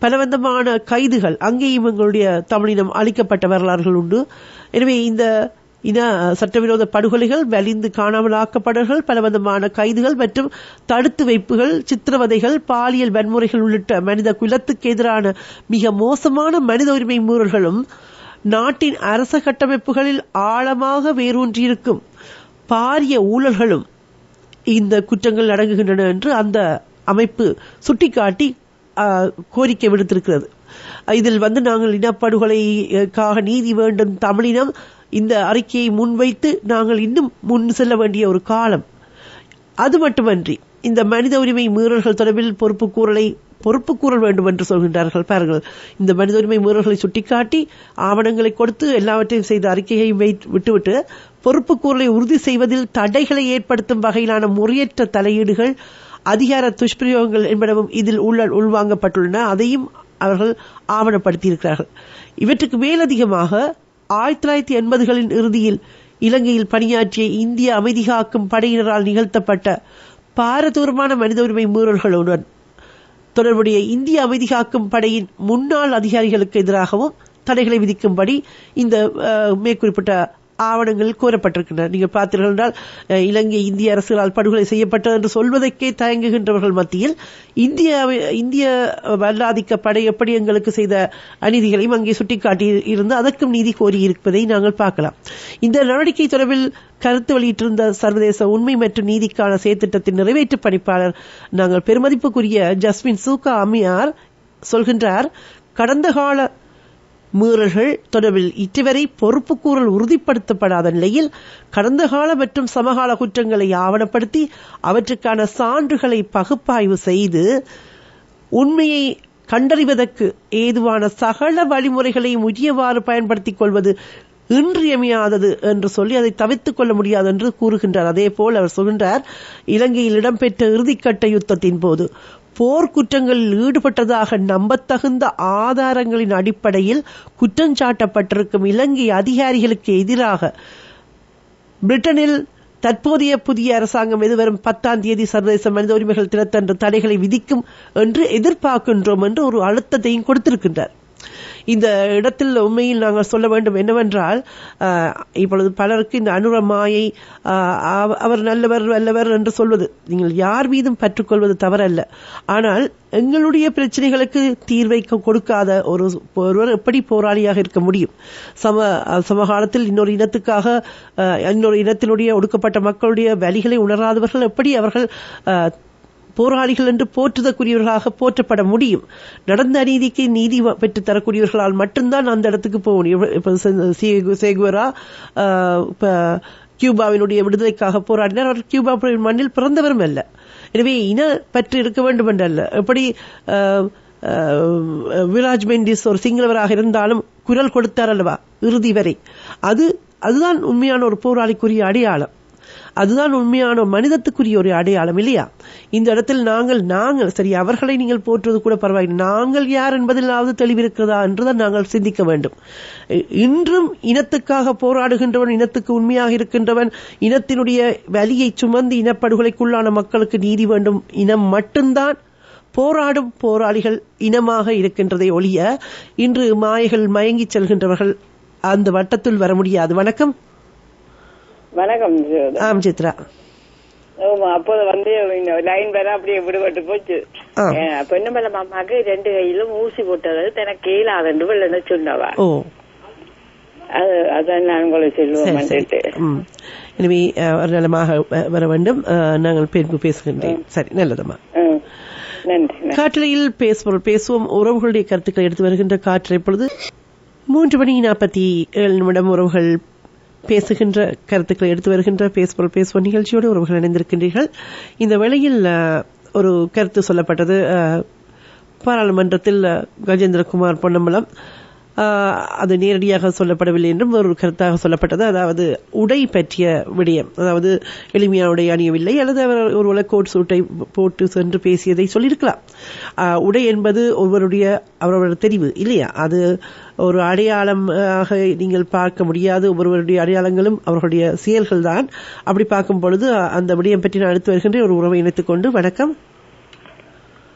பலவந்தமான கைதுகள், அங்கேயும் எங்களுடைய தமிழினம் அளிக்கப்பட்ட வரலாறுகள் உண்டு. எனவே இந்த சட்டவிரோத படுகொலைகள், வலிந்து காணாமல் ஆக்கப்படுகள், பலவிதமான கைதுகள் மற்றும் தடுத்து வைப்புகள், சித்திரவதைகள், பாலியல் வன்முறைகள் உள்ளிட்ட மனித குலத்துக்கு எதிரான மிக மோசமான மனித உரிமை மீறல்களும் நாட்டின் அரச கட்டமைப்புகளில் ஆழமாக வேரூன்றியிருக்கும் பாரிய ஊழல்களும் இந்த குற்றங்கள் அடங்குகின்றன என்று அந்த அமைப்பு சுட்டிக்காட்டி கோரிக்கை விடுத்திருக்கிறது. இதில் நாங்கள் இனப்படுகொலைக்காக நீதி வேண்டும் தமிழினம் இந்த அறிக்கையை முன்வைத்து நாங்கள் இன்னும் முன் செல்ல வேண்டிய ஒரு காலம். அது மட்டுமன்றி இந்த மனித உரிமை மீறல்கள் தொடர்பில் பொறுப்புக்கூறல் வேண்டும் என்று சொல்கின்றார்கள். பாருங்கள், இந்த மனித உரிமை மீறல்களை சுட்டிக்காட்டி ஆவணங்களை கொடுத்து எல்லாவற்றையும் செய்த அறிக்கையை விட்டுவிட்டு பொறுப்புக்கூறலை உறுதி செய்வதில் தடைகளை ஏற்படுத்தும் வகையிலான முறையற்ற தலையீடுகள், அதிகார துஷ்பிரயோகங்கள் என்பனவும் இதில் உள்வாங்கப்பட்டுள்ளன. அதையும் அவர்கள் ஆவணப்படுத்தியிருக்கிறார்கள். இவற்றுக்கு மேலதிகமாக 1980களின் இறுதியில் இலங்கையில் பணியாற்றிய இந்திய அமைதி காக்கும் படையினரால் நிகழ்த்தப்பட்ட பாரதூரமான மனித உரிமை மீறல்களுடன் தொடர்புடைய இந்திய அமைதி காக்கும் படையின் முன்னாள் அதிகாரிகளுக்கு எதிராகவும் தடைகளை விதிக்கும்படி இந்த மேற்குறிப்பிட்ட ஆவணங்களில் கோரப்பட்டிருக்கின்றன. நீங்கள் பார்த்தீர்கள் என்றால் இலங்கை இந்திய அரசுகளால் படுகொலை செய்யப்பட்டது என்று சொல்வதற்கே தயங்குகின்றவர்கள் மத்தியில் இந்திய வல்லாதிக்க படை எப்படி எங்களுக்கு செய்த அநீதிகளையும் அங்கே சுட்டிக்காட்டி இருந்து அதற்கும் நீதி கோரியிருப்பதை நாங்கள் பார்க்கலாம். இந்த நடவடிக்கை தொடர்பில் கருத்து வெளியிட்டிருந்த சர்வதேச உண்மை மற்றும் நீதிக்கான செயற்திட்டத்தின் நிறைவேற்று பணிப்பாளர் நாங்கள் பெருமதிப்புக்குரிய ஜஸ்மின் சூகா அமியார் சொல்கின்றார், கடந்த கால மீறல்கள் தொடர்பில் இதுவரை பொறுப்புக்கூறல் உறுதிப்படுத்தப்படாத நிலையில் கடந்த கால மற்றும் சமகால குற்றங்களை ஆவணப்படுத்தி அவற்றுக்கான சான்றுகளை பகுப்பாய்வு செய்து உண்மையை கண்டறிவதற்கு ஏதுவான சகல வழிமுறைகளையும் உரியவாறு பயன்படுத்திக் கொள்வது இன்றியமையாதது என்று சொல்லி அதை தவிர்த்துக் கொள்ள முடியாது என்று கூறுகின்றார். அதே போல் அவர் சொல்கின்றார், இலங்கையில் இடம்பெற்ற இறுதிக்கட்ட யுத்தத்தின் போது போர்க்குற்றங்களில் ஈடுபட்டதாக நம்பத்தகுந்த ஆதாரங்களின் அடிப்படையில் குற்றஞ்சாட்டப்பட்டிருக்கும் இலங்கை அதிகாரிகளுக்கு எதிராக பிரிட்டனில் தற்போதைய புதிய அரசாங்கம் எதிர்வரும் 10ஆம் தேதி சர்வதேச மனித உரிமைகள் தினத்தன்று தடைகளை விதிக்கும் என்று எதிர்பார்க்கின்றோம் என்று ஒரு அழுத்தத்தையும் கொடுத்திருக்கின்றார். இந்த இடத்தில் உண்மையில் நாங்கள் சொல்ல வேண்டும் என்னவென்றால், இப்பொழுது பலருக்கு இந்த அனுரமாயை அவர் நல்லவர் வல்லவர் என்று சொல்வது, நீங்கள் யார் மீதும் பற்றுக்கொள்வது தவறல்ல. ஆனால் எங்களுடைய பிரச்சனைகளுக்கு தீர்வை கொடுக்காத ஒருவர் எப்படி போராளியாக இருக்க முடியும்? சமகாலத்தில் இன்னொரு இனத்துக்காக இன்னொரு இனத்தினுடைய ஒடுக்கப்பட்ட மக்களுடைய வலிகளை உணராதவர்கள் எப்படி அவர்கள் போராளிகள் என்று போற்றுதற்குரியவர்களாக போற்றப்பட முடியும்? நடந்த அநீதிக்கு நீதி பெற்று தரக்கூடியவர்களால் மட்டும்தான் அந்த இடத்துக்கு போக முடியும். இப்ப சேகுவரா கியூபாவினுடைய விடுதலைக்காக போராடினார். அவர் கியூபா மண்ணில் பிறந்தவரும் அல்ல. எனவே இன பற்று இருக்க வேண்டும் என்றல்ல. எப்படி விராஜ் மெண்டிஸ் ஒரு சிங்களவராக இருந்தாலும் குரல் கொடுத்தார் அல்லவா இறுதி வரை. அதுதான் உண்மையான ஒரு போராளிக்குரிய அடையாளம். அதுதான் உண்மையான மனிதத்துக்குரிய ஒரு அடையாளம் இல்லையா? இந்த இடத்தில் நாங்கள் சரி, அவர்களை நீங்கள் போற்றுவது கூட பரவாயில்லை, நாங்கள் யார் என்பதிலாவது தெளிவிருக்கிறதா என்றுதான் நாங்கள் சிந்திக்க வேண்டும். இன்றும் இனத்துக்காக போராடுகின்றவன், இனத்துக்கு உண்மையாக இருக்கின்றவன், இனத்தினுடைய வலியை சுமந்து இனப்படுகொலைக்குள்ளான மக்களுக்கு நீதி வேண்டும் இனம் மட்டும்தான் போராடும் போராளிகள் இனமாக இருக்கின்றதை ஒழிய இன்று மாயைகள் மயங்கி செல்கின்றவர்கள் அந்த வட்டத்தில் வர முடியாது. வணக்கம். வணக்கம். ஆம் சித்ரா. அப்போது லைன் வேற அப்படியே விடுபட்டு போச்சு. பொன்னமலை மாமாக்கு 2 கையிலும் ஊசி போட்டது தனக்கு கீழாதண்டு வெள்ளன்னு சொன்னவா. அதான் நான் உங்களை சொல்லுவோம். எனவே நலமாக வர வேண்டும். நாங்கள் பேசுகின்றேன். சரி, நல்லதம்மா. காற்றலையில் பேசுவோம். உறவுகளுடைய கருத்துக்களை எடுத்து வருகின்ற காற்றலை பொழுது 3:47 உறவுகள் பேசுகின்ற கருத்துக்களை எடுத்து வருகின்ற பேசுவோம் நிகழ்ச்சியோடு உறவுகள் இணைந்திருக்கின்றீர்கள். இந்த வேளையில் ஒரு கருத்து சொல்லப்பட்டது. பாராளுமன்றத்தில் கஜேந்திரகுமார் பொன்னம்பலம் அது நேரடியாக சொல்லப்படவில்லை என்றும் ஒரு கருத்தாக சொல்லப்பட்டது. அதாவது உடை பற்றிய விடயம், அதாவது எளிமையான உடை அணியவில்லை அல்லது அவர் ஒரு கோட் சூட்டை போட்டு சென்று பேசியதை சொல்லியிருக்கலாம். உடை என்பது அவரவருடைய தெரிவு இல்லையா? அது ஒரு அடையாளமாக நீங்கள் பார்க்க முடியாது. ஒவ்வொருவருடைய அடையாளங்களும் அவர்களுடைய செயல்கள் தான். அப்படி பார்க்கும் பொழுது அந்த விடயம் பற்றி நான் எடுத்து வருகின்ற ஒரு உறவை இணைத்துக் கொண்டு, வணக்கம்.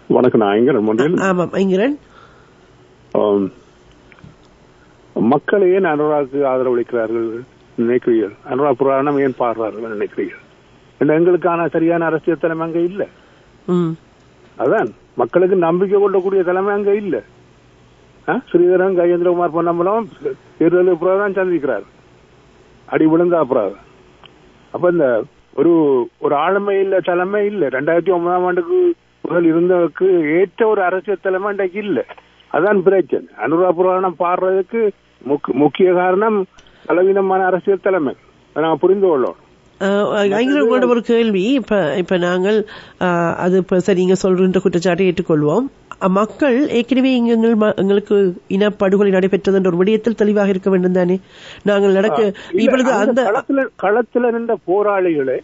வணக்கம். நான் ஐங்கரன். ஆமாம், ஐங்கரன். மக்களையே அனுராக்கு ஆதரவளிக்கிறார்கள் நினைக்கிறீர்கள்? அனுரா புராணம் ஏன் பாடுறார்கள் நினைக்கிறீர்கள்? எங்களுக்கான சரியான அரசியல் தலைமை அங்க இல்ல. அதான் மக்களுக்கு நம்பிக்கை கொள்ளக்கூடிய தலைமை அங்க இல்ல. ஸ்ரீதரன் கஜேந்திரகுமார் பொன்னம்பலம் தேர்தல் தான் சந்திக்கிறார், அடி விழுந்தா அப்புறம். அப்ப இந்த ஒரு ஆளுமை இல்ல, தலைமை இல்ல. 2009ஆம் ஆண்டுக்கு முதல் இருந்தவருக்கு ஏற்ற ஒரு அரசியல் தலைமை இன்றைக்கு இல்ல. அதான் பிரச்சனை. அனுரா புராணம் பாடுறதுக்கு முக்கிய காரணம் பலவீனமான அரசியல் தலைமை. நான் புரிந்து கொள்ளணும். ஒரு கேள்வி. இப்ப நாங்கள் அது சரி, நீங்க சொல்ற குற்றச்சாட்டை ஏற்றுக்கொள்வோம். மக்கள் ஏற்கனவே எங்களுக்கு இனப்படுகொலை நடைபெற்றது என்ற ஒரு விடயத்தில் தெளிவாக இருக்க வேண்டும் தானே? நாங்கள் இப்பொழுது அந்த களத்துல நின்ற போராளிகளே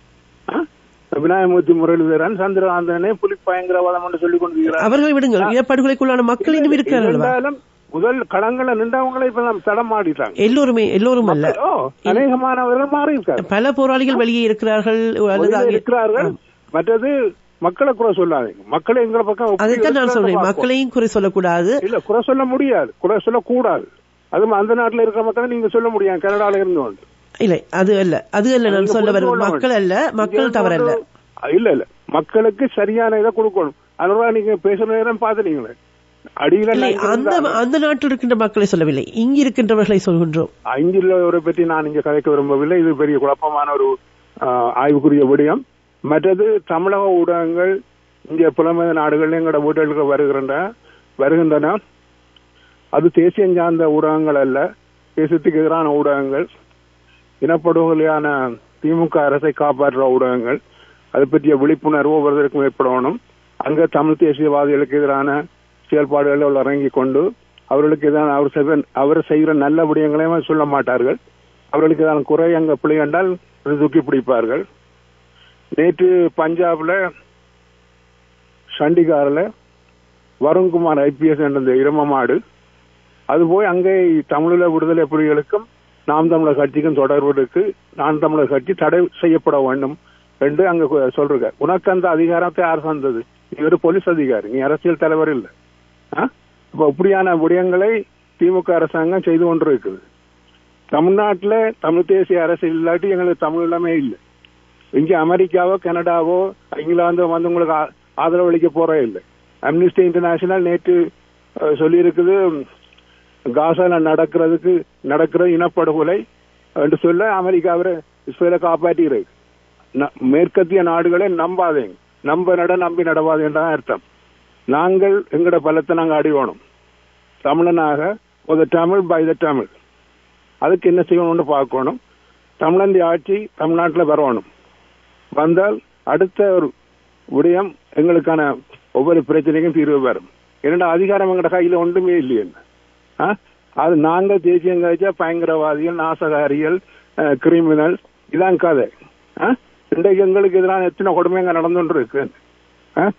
விநாயகமூர்த்தி, முரளிதரன், சந்திரகாந்தனே புலி பயங்கரவாதம் என்று சொல்லிக் கொண்டிருக்கிறார். அவர்களை விடுங்கள், இனப்படுகொலைக்குள்ளான மக்கள் இன்னும் இருக்கிறார்கள். முதல் களங்களை நின்றவங்களை இப்ப தடம் ஆடிட்டாங்க. எல்லோரும் அல்ல, அநேகமானவர்கள் மாறி இருக்காங்க. பல போராளிகள் வெளியே இருக்கிறார்கள். மற்றது மக்களை குறை சொல்லாதீங்க. மக்களை எங்களை பக்கம், அதைத்தான் நான் சொல்றேன். மக்களையும் குறை சொல்லக்கூடாது. இல்ல, குறை சொல்ல முடியாது, குறை சொல்லக்கூடாது. அது அந்த நாட்டுல இருக்கிற மக்களை நீங்க சொல்ல முடியாது. கனடால இருந்து வந்து இல்ல, அது அல்ல நான் சொல்ல வருவது. மக்கள் அல்ல, மக்கள் தவறல்ல. இல்ல மக்களுக்கு சரியான இதை கொடுக்கணும். அதனால நீங்க பேசுற நேரம் பாத்துறீங்களே, அந்த நாட்டில் இருக்கின்ற மக்களை சொல்லவில்லை, இங்கு இருக்கின்றவர்களை சொல்கின்றோம். இங்குள்ளவரை பற்றி நான் இங்க கதைக்க விரும்பவில்லை. இது பெரிய குழப்பமான ஒரு ஆய்வுக்குரிய விடயம். மற்றது தமிழக ஊடகங்கள் இந்திய புலமைய நாடுகள் எங்களோட வீடுகளுக்கு வருகின்றன. அது தேசியம் சார்ந்த ஊடகங்கள் அல்ல, தேசத்துக்கு எதிரான ஊடகங்கள், இனப்படுகொலையான திமுக அரசை காப்பாற்ற ஊடகங்கள். அது பற்றிய விழிப்புணர்வு ஒவ்வொருவருக்கும் ஏற்படணும். அங்க தமிழ் தேசியவாதிகளுக்கு எதிரான செயல்பாடுகள் இறங்கிக் கொண்டு அவர்களுக்கு எதிரான அவர் செய்கிற நல்ல விடயங்களையும் சொல்ல மாட்டார்கள். அவர்களுக்கு எதிரான குறை அங்க பிழை கண்டால் தூக்கி பிடிப்பார்கள். நேற்று பஞ்சாப்ல சண்டிகாரில் வருண்குமார் IPS என்ற இரமமாடு அது போய் அங்கே தமிழீழ விடுதலை புலிகளுக்கும் நாம் தமிழர் கட்சிக்கும் தொடர்பு இருக்கு, நான் தமிழர் கட்சி தடை செய்யப்பட வேண்டும் என்று அங்க சொல்றாங்க. உனக்கு அந்த அதிகாரத்தை யார் தந்தது? நீ ஒரு போலீஸ் அதிகாரி, நீ அரசியல் தலைவர் இல்லை. இப்ப இப்படியான விடயங்களை திமுக அரசாங்கம் செய்து கொண்டிருக்குது. தமிழ்நாட்டில் தமிழ் தேசிய அரசியல் இல்லாட்டி எங்களுக்கு தமிழ் எல்லாமே இல்லை. இங்க அமெரிக்காவோ கனடாவோ இங்கிலாந்தோ வந்து உங்களுக்கு ஆதரவு அளிக்க போறே இல்லை. அம்னிஸ்டி இன்டர்நேஷனல் நேற்று சொல்லி இருக்குது, காசால நடக்கிற இனப்படுகொலை என்று சொல்ல அமெரிக்காவை இஸ்ரேலை காப்பாற்றுகிறது. மேற்கத்திய நாடுகளை நம்பாதேங்க, நம்பி நடவாதேன்றான் அர்த்தம். நாங்கள் எங்கட பலத்தை நாங்கள் அடிவோணும். தமிழனாக ஒரு தமிழ் பை த தமிழ், அதுக்கு என்ன செய்யணும்னு பார்க்கணும். தமிழந்தி ஆட்சி தமிழ்நாட்டில் வரணும். வந்தால் அடுத்த ஒரு விடயம் எங்களுக்கான ஒவ்வொரு பிரச்சனைக்கும் தீர்வு வரும். என்னடா அதிகாரம் எங்கட கையில ஒன்றுமே இல்லையே. அது நாங்கள் தேசியம் கழிச்சா பயங்கரவாதிகள், நாசகாரிகள், கிரிமினல், இதான் கதை. இன்றைக்கு எங்களுக்கு எதிரான எத்தனை கொடுமைங்க நடந்துட்டு இருக்கு.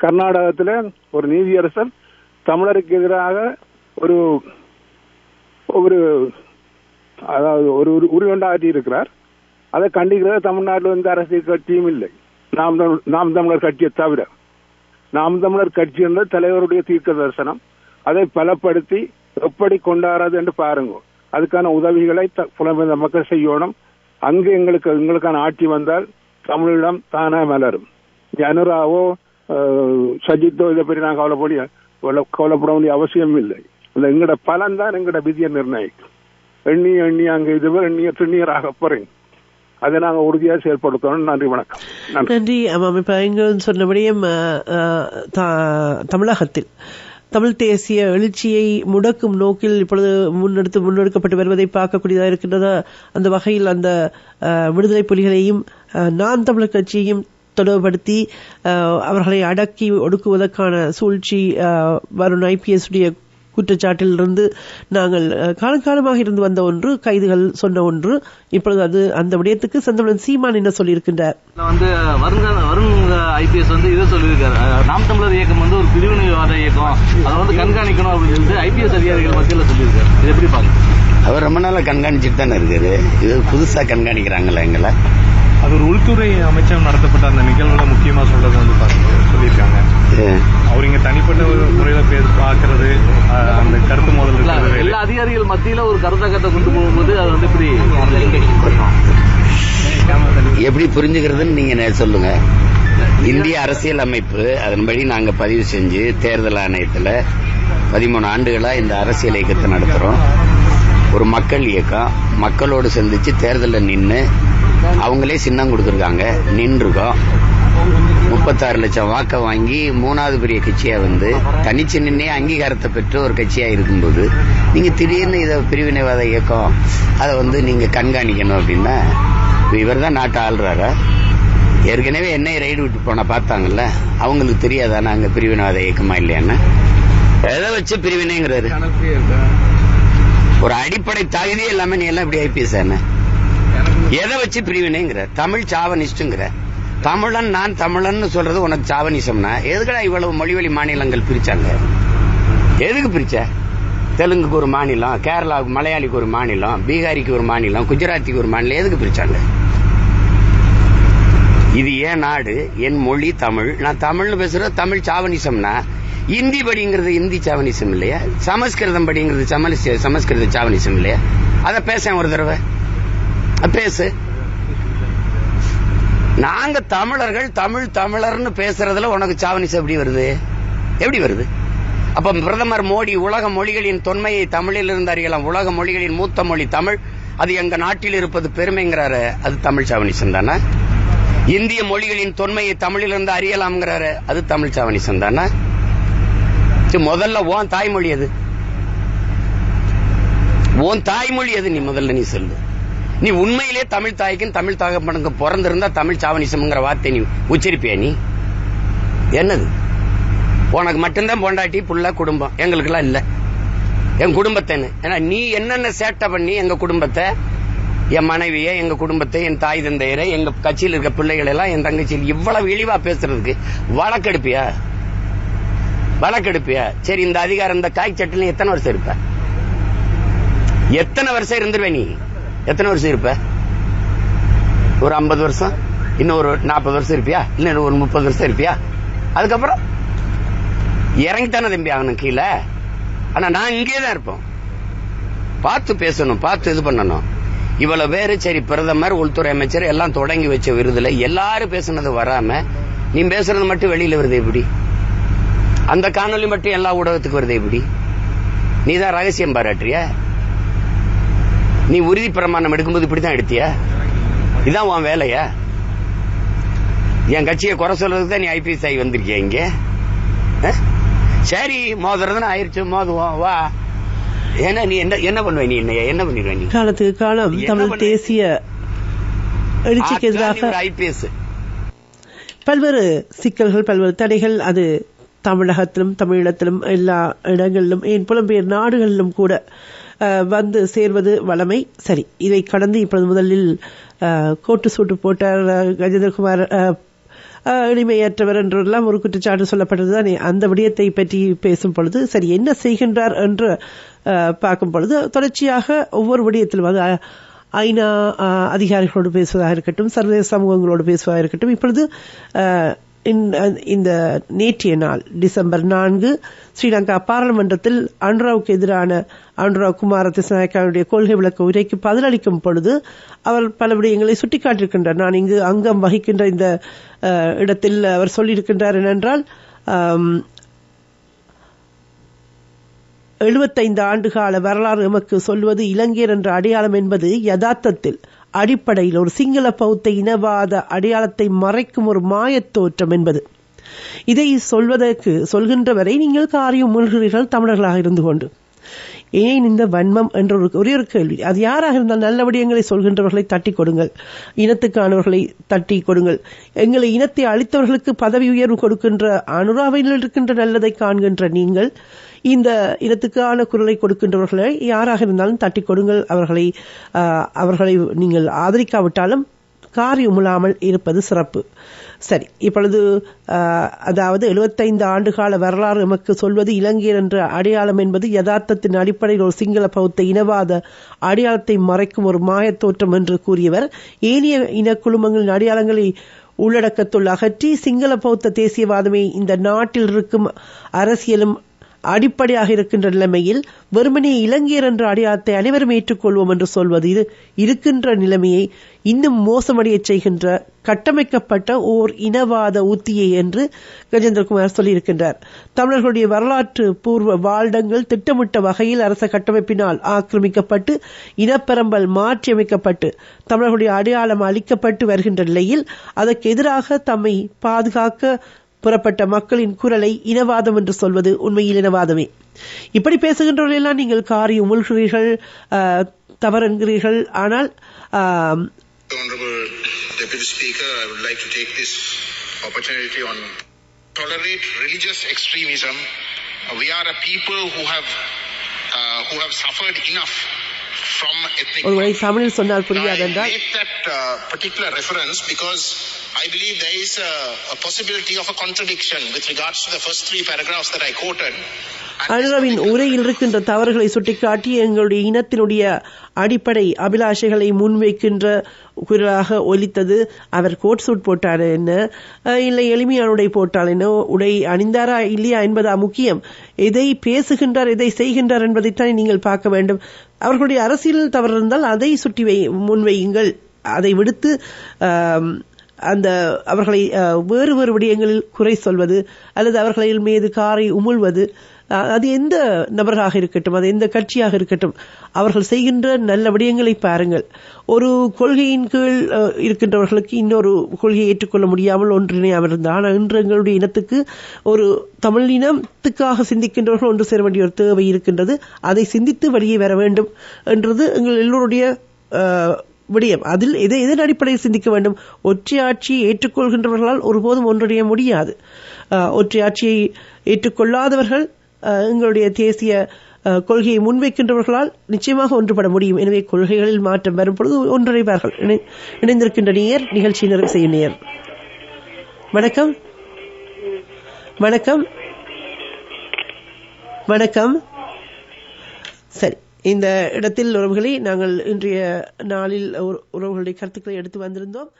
கர்நாடகத்தில் ஒரு நீதியரசர் தமிழருக்கு எதிராக ஒரு அதாவது ஒரு உருவண்டாட்டி இருக்கிறார். அதை கண்டிக்கிறது தமிழ்நாட்டில் வந்து அரசியல் கட்சியும் இல்லை, நாம் தமிழர் கட்சியை தவிர. நாம் தமிழர் கட்சி என்ற தலைவருடைய தீர்க்க தரிசனம், அதை பலப்படுத்தி எப்படி கொண்டாடுறது என்று பாருங்க. அதுக்கான உதவிகளை புலம்பெயர்ந்த மக்கள் செய்யணும். அங்கு எங்களுக்கான ஆட்சி வந்தால் தமிழிடம் தானே மலரும். அனுராவோ சஜித்தோ இதை பற்றி நான் கவலைப்பட வேண்டிய அவசியம் இல்லை. எங்களோட பலன் தான் எங்களோட விதியை நிர்ணயிக்கும். எண்ணி அங்கே இதுவே எண்ணியராக போறேன். அதை நாங்கள் உறுதியாக செயல்படுத்தணும். நன்றி, வணக்கம். நன்றி. இப்ப இங்க சொன்னபடியும் தமிழகத்தில் தமிழ் தேசிய எழுச்சியை முடக்கும் நோக்கில் இப்பொழுது முன்னெடுக்கப்பட்டு வருவதை பார்க்கக்கூடியதாக இருக்கின்றதா? அந்த வகையில் அந்த விடுதலை புலிகளையும் நான் தமிழர் கட்சியையும் தொடர்படுத்தி அவர்களை அடக்கி ஒடுக்குவதற்கான சூழ்ச்சி வருண் IPS உடைய குற்றச்சாட்டிலிருந்து நாங்கள் காலகாலமாக இருந்து வந்த ஒன்று, கைதுகள் சொன்ன ஒன்று. இப்பொழுது அது அந்த விடயத்துக்கு செந்தமிழன் சீமான் என்ன சொல்லியிருக்கின்றார்? வருண் IPS இதை சொல்லியிருக்காரு, நாம் தமிழர் இயக்கம் ஒரு பிரிவினைவாத இயக்கம், அதை கண்காணிக்கணும் அப்படின்னு சொல்லிட்டு IPS அதிகாரிகள் மத்தியில் சொல்லியிருக்காரு. இது எப்படி பாருங்க? அவர் ரொம்ப நாளா கண்காணிச்சுட்டு தானே இருக்காரு. இது புதுசா கண்காணிக்கிறாங்களா எங்களை? அது ஒரு உள்துறை அமைச்சர் நடத்தப்பட்ட அந்த நிகழ்வுல முக்கியமா சொல்றது வந்து சொல்லியிருக்காங்க. அவர் இங்க தனிப்பட்ட முறையில பாக்குறது, அந்த கருத்து மோதல் எல்லா அதிகாரிகள் மத்தியில ஒரு கருத்தகத்தை கொண்டு போகும்போது அது வந்து எப்படி புரிஞ்சுக்கிறதுன்னு நீங்க சொல்லுங்க. இந்திய அரசியல் அமைப்பு அதன்படி நாங்க பதிவு செஞ்சு தேர்தல் ஆணையத்தில் 13 ஆண்டுகளா இந்த அரசியல் இயக்கத்தை நடத்துறோம். ஒரு மக்கள் இயக்கம், மக்களோடு சந்திச்சு தேர்தலில் நின்று அவங்களே சின்னம் கொடுத்துருக்காங்க, நின்றுருக்கோம். 36 லட்சம் வாக்கை வாங்கி 3வது பெரிய கட்சியா வந்து தனிச்சு நின்னே அங்கீகாரத்தை பெற்று ஒரு கட்சியா இருக்கும்போது நீங்க திடீர்னு இதை பிரிவினைவாத இயக்கம் அதை வந்து நீங்க கண்காணிக்கணும் அப்படின்னா இவர் தான் நாட்டை ஆள்றாரா? ஏற்கனவே என்னை ரைடு விட்டு போன பார்த்தாங்கல்ல, அவங்களுக்கு தெரியாதா நாங்க பிரிவினைவாத இயக்கமா இல்லையான்னு? எதை வச்சு பிரிவினைங்கிறாரு? ஒரு அடிப்படை தகுதி எல்லாமே நீ எல்லாம் இப்படி ஐபிஎஸ் என்ன? எதை வச்சு பிரிவினைங்கிற? தமிழ் சாவனிஸ்டுங்கிற? தமிழன் நான் தமிழன் சொல்றது உனக்கு சாவனிசம்னா எதுக்கடா இவ்வளவு மொழிவழி மாநிலங்கள் பிரிச்சாங்க? எதுக்கு பிரிச்ச? தெலுங்குக்கு ஒரு மாநிலம், கேரளாவுக்கு மலையாளிக்கு ஒரு மாநிலம், பீகாரிக்கு ஒரு மாநிலம், குஜராத்திக்கு ஒரு மாநிலம், எதுக்கு பிரிச்சாங்க? இது ஏன் நாடு, என் மொழி தமிழ், நான் தமிழ்னு பேசுறது தமிழ் சாவனிசம்னா இந்தி படிங்கிறது இந்தி சாவனிசம் இல்லையா? சமஸ்கிருதம் படிங்கிறது சமஸ்கிருத சாவனிசம் இல்லையா? அத பேச ஒரு தடவை பேசு. நாங்க தமிழர்கள் தமிழர்னு பேசுறதுல உனக்கு சாவனிசம் எப்படி வருது? எப்படி வருது? அப்ப பிரதமர் மோடி உலக மொழிகளின் தொன்மையை தமிழில் இருந்து அறியலாம், உலக மொழிகளின் மூத்த மொழி தமிழ், அது எங்க நாட்டில் இருப்பது பெருமைங்கிறாரு, அது தமிழ் சாவனிசம் தானே? இந்திய மொழிகளின் தொன்மையை தமிழில் இருந்து அறியலாம்ங்கிறாரு, அது தமிழ் சாவனிசம் தானே? முதல்ல உன் தாய்மொழி எது? உன் தாய்மொழி எது? நீ முதல்ல நீ சொல்லு. நீ உண்மையிலே தமிழ் தாய்க்கும் தமிழ் தகப்பனுக்கு பிறந்திருந்தா தமிழ் சாவனிசம்ங்கிற வார்த்தை நீ உச்சரிப்பியா? நீ என்னது? உனக்கு மட்டும்தான் பொண்டாட்டி புள்ள குடும்பம், எங்களுக்கு எல்லாம் இல்ல. என் குடும்பத்தை ஏன்னா நீ என்னென்ன சேட்டை பண்ணி எங்க குடும்பத்தை, என் மனைவிய, எங்க குடும்பத்தை, என் தாய் தந்தையரை, எங்க கட்சியில் இருக்க பிள்ளைகள் எல்லாம், என் தங்கச்சியில் இவ்வளவு இழிவா பேசுறதுக்கு வழக்கெடுப்பியா? வழக்கெடுப்பியா? சரி, இந்த அதிகாரம் இந்த காய் சட்டில எத்தனை வருஷம் இருப்ப? எத்தனை வருஷம் இருந்துருவே நீ? எத்தனை வருஷம் இருப்ப? ஒரு 50 வருஷம், இன்னும் ஒரு 40 வருஷம் இருப்பியா? இன்னும் ஒரு 30 வருஷம் இருப்பியா? அதுக்கப்புறம் இறங்கித்தானே தம்பி ஆகணும் கீழே. ஆனா நான் இங்கேதான் இருப்போம். பார்த்து பேசணும், பார்த்து இது பண்ணணும். இவ்வளவு பேரு சரி பிரதமர், உள்துறை அமைச்சர் எல்லாம் தொடங்கி வச்ச விருதுல எல்லாரும் பேசுனது வராம நீ பேசுறது மட்டும் வெளியில வருது எப்படி? அந்த காணொலி மட்டும் எல்லா ஊடகத்துக்கு வருது எப்படி? நீதான் ரகசியம் பாராட்டுறியா? நீ உறுதி பிரமாணம் எடுக்கும்போது இப்படித்தான் எடுத்தியா? இதான் உன் வேலையா? என் கட்சியை குறை சொல்றதுக்கு தான் நீ ஐபிஎஸ் ஆகி வந்திருக்கிய இங்க? சரி, மோதுறதுன்னு ஆயிடுச்சு, மோதுவோம் வா. ஏன்னா நீ என்ன பண்ணுவ? நீ என்ன பண்ணிடுவ? நீ காலத்துக்கு காலம் தமிழ் தேசிய எழுச்சிக்கு எதிராக ஐபிஎஸ் பல்வேறு சிக்கல்கள், பல்வேறு தடைகள், அது தமிழகத்திலும் தமிழீழத்திலும் எல்லா இடங்களிலும், ஏன் புலம்பெயர் நாடுகளிலும் கூட வந்து சேர்வது வளமை. சரி, இதை கடந்து இப்பொழுது முதலில் கோட்டு சூட்டு போட்டார் கஜேந்திரகுமார் எளிமையற்றவர் என்றெல்லாம் ஒரு குற்றச்சாட்டு சொல்லப்பட்டதுதான். அந்த விடயத்தை பற்றி பேசும் பொழுது சரி என்ன செய்கின்றார் என்று பார்க்கும் பொழுது தொடர்ச்சியாக ஒவ்வொரு விடயத்திலும் ஐநா அதிகாரிகளோடு பேசுவதாக இருக்கட்டும், சர்வதேச சமூகங்களோடு பேசுவதாக இருக்கட்டும், இப்பொழுது இந்த நேற்றைய நாள் டிசம்பர் 4 ஸ்ரீலங்கா பாராளுமன்றத்தில் அனுராவுக்கு எதிரான அனுராவ் குமார திசாநாயக்காவுடைய கொள்கை விளக்க உரைக்கு பதிலளிக்கும் பொழுது அவர் பல விடயங்களை சுட்டிக்காட்டியிருக்கின்றார். நான் இங்கு அங்கம் வகிக்கின்ற இந்த இடத்தில் அவர் சொல்லியிருக்கின்றார் என்னென்றால் 75 ஆண்டுகால வரலாறு எமக்கு சொல்வது இலங்கையர் என்ற அடையாளம் என்பது யதார்த்தத்தில் அடிப்படையில் ஒரு சிங்கள பௌத்த இனவாத அடையாளத்தை மறைக்கும் ஒரு மாயத் தோற்றம் என்பது. இதை சொல்கின்றவரை நீங்கள் காரியம் மூழ்கிறீர்கள் தமிழர்களாக இருந்து கொண்டு. ஏன் இந்த வன்மம் என்ற ஒரே ஒரு கேள்வி. அது யாராக இருந்தால் நல்ல விடயங்களை சொல்கின்றவர்களை தட்டி கொடுங்கள், இனத்துக்கானவர்களை தட்டி கொடுங்கள். எங்களை இனத்தை அளித்தவர்களுக்கு பதவி உயர்வு கொடுக்கின்ற அனுராவையில் இருக்கின்ற நல்லதை காண்கின்ற நீங்கள் இந்த இனத்துக்கான குரலை கொடுக்கின்றவர்களை யாராக இருந்தாலும் தட்டி கொடுங்கள். அவர்களை நீங்கள் ஆதரிக்காவிட்டாலும் காரி உமிழாமல் இருப்பது சிறப்பு. சரி, இப்பொழுது அதாவது 75 ஆண்டுகால வரலாறு நமக்கு சொல்வது இலங்கையர் என்ற அடையாளம் என்பது யதார்த்தத்தின் அடிப்படையில் ஒரு சிங்கள பௌத்த இனவாத அடையாளத்தை மறைக்கும் ஒரு மாயத் தோற்றம் என்று கூறியவர் ஏனைய இனக்குழுமங்களின் அடையாளங்களை உள்ளடக்கத்துள் அகற்றி சிங்கள பௌத்த தேசியவாதமே இந்த நாட்டில் இருக்கும் அரசியலும் அடிப்படையாக இருக்கின்ற நிலைமையில் வெறுமனே இலங்கையர் என்ற அடையாளத்தை அனைவரும் ஏற்றுக்கொள்வோம் என்று சொல்வது இது இருக்கின்ற நிலைமையை இன்னும் மோசமடைய செய்கின்ற கட்டமைக்கப்பட்ட ஓர் இனவாத உத்தியை என்று கஜேந்திரகுமார் சொல்லியிருக்கின்றார். தமிழர்களுடைய வரலாற்று பூர்வ வாழ்டங்கள் திட்டமிட்ட வகையில் அரச கட்டமைப்பினால் ஆக்கிரமிக்கப்பட்டு இனப்பெரம்பல் மாற்றியமைக்கப்பட்டு தமிழர்களுடைய அடையாளம் அளிக்கப்பட்டு வருகின்ற நிலையில் அதற்கு எதிராக தம்மை பாதுகாக்க புறப்பட்ட மக்களின் குரலை இனவாதம் என்று சொல்வது உண்மையில் இனவாதமே. இப்படி பேசுகின்றவர்களெல்லாம் நீங்கள் காரி உமிழ்கிறீர்கள், தவறுகிறீர்கள். ஆனால் Honorable Deputy Speaker, I would like to take this opportunity on tolerate religious extremism. We are a people who have suffered enough from ethnic. ஒருவேளை தமிழில் சொன்னால் புரியாதென்றால் I make that particular reference because I believe there is a possibility of a contradiction with regards to the first 3 paragraphs that I quoted. அனுரவின் உரையில் இருக்கின்ற தவறுகளை சுட்டிக்காட்டி எங்களுடைய இனத்தினுடைய அடிப்படை அபிலாஷைகளை முன்வைக்கின்ற குரலாக ஒலித்தது. அவர் கோட் சூட் போட்டார் என்ன, இல்லை எளிமையான உடை போட்டால் என்ன, உடை அணிந்தாரா இல்லையா என்பதா முக்கியம். எதை பேசுகின்றார், எதை செய்கின்றார் என்பதைத்தான் நீங்கள் பார்க்க வேண்டும். அவர்களுடைய அரசியல் தவறு இருந்தால் அதை சுட்டி முன்வையுங்கள். அதை விடுத்து அந்த அவர்களை வேறு வேறு விடயங்களில் குறை சொல்வது அல்லது அவர்களின் மீது காரை உமிழ்வது, அது எந்த நபராக இருக்கட்டும், அது எந்த கட்சியாக இருக்கட்டும், அவர்கள் செய்கின்ற நல்ல விடயங்களை பாருங்கள். ஒரு கொள்கையின் கீழ் இருக்கின்றவர்களுக்கு இன்னொரு கொள்கையை ஏற்றுக்கொள்ள முடியாமல் ஒன்றிணையாமல் இருந்தால், ஆனால் இன்று எங்களுடைய இனத்துக்கு ஒரு தமிழ் இனத்துக்காக சிந்திக்கின்றவர்கள் ஒன்று சேர வேண்டிய ஒரு தேவை இருக்கின்றது. அதை சிந்தித்து வெளியே வர வேண்டும் என்றது எங்கள் எல்லோருடைய விடயம். அதில் எதன் அடிப்படையில் சிந்திக்க வேண்டும்? ஒற்றையாட்சியை ஏற்றுக்கொள்கின்றவர்களால் ஒருபோதும் ஒன்றிணைய முடியாது. ஒற்றையாட்சியை ஏற்றுக்கொள்ளாதவர்கள் எங்களுடைய தேசிய கொள்கையை முன்வைக்கின்றவர்களால் நிச்சயமாக ஒன்றுபட முடியும். எனவே கொள்கைகளில் மாற்றம் வரும் பொழுது ஒன்றிணைவார்கள். இணைந்திருக்கின்ற நேயர், நிகழ்ச்சி நிறைவு செய்யும் நேயர். வணக்கம். வணக்கம். வணக்கம். சரி, இந்த இடத்தில் உறவுகளை நாங்கள் இன்றைய நாளில் உறவுகளுடைய கருத்துக்களை எடுத்து வந்திருந்தோம்.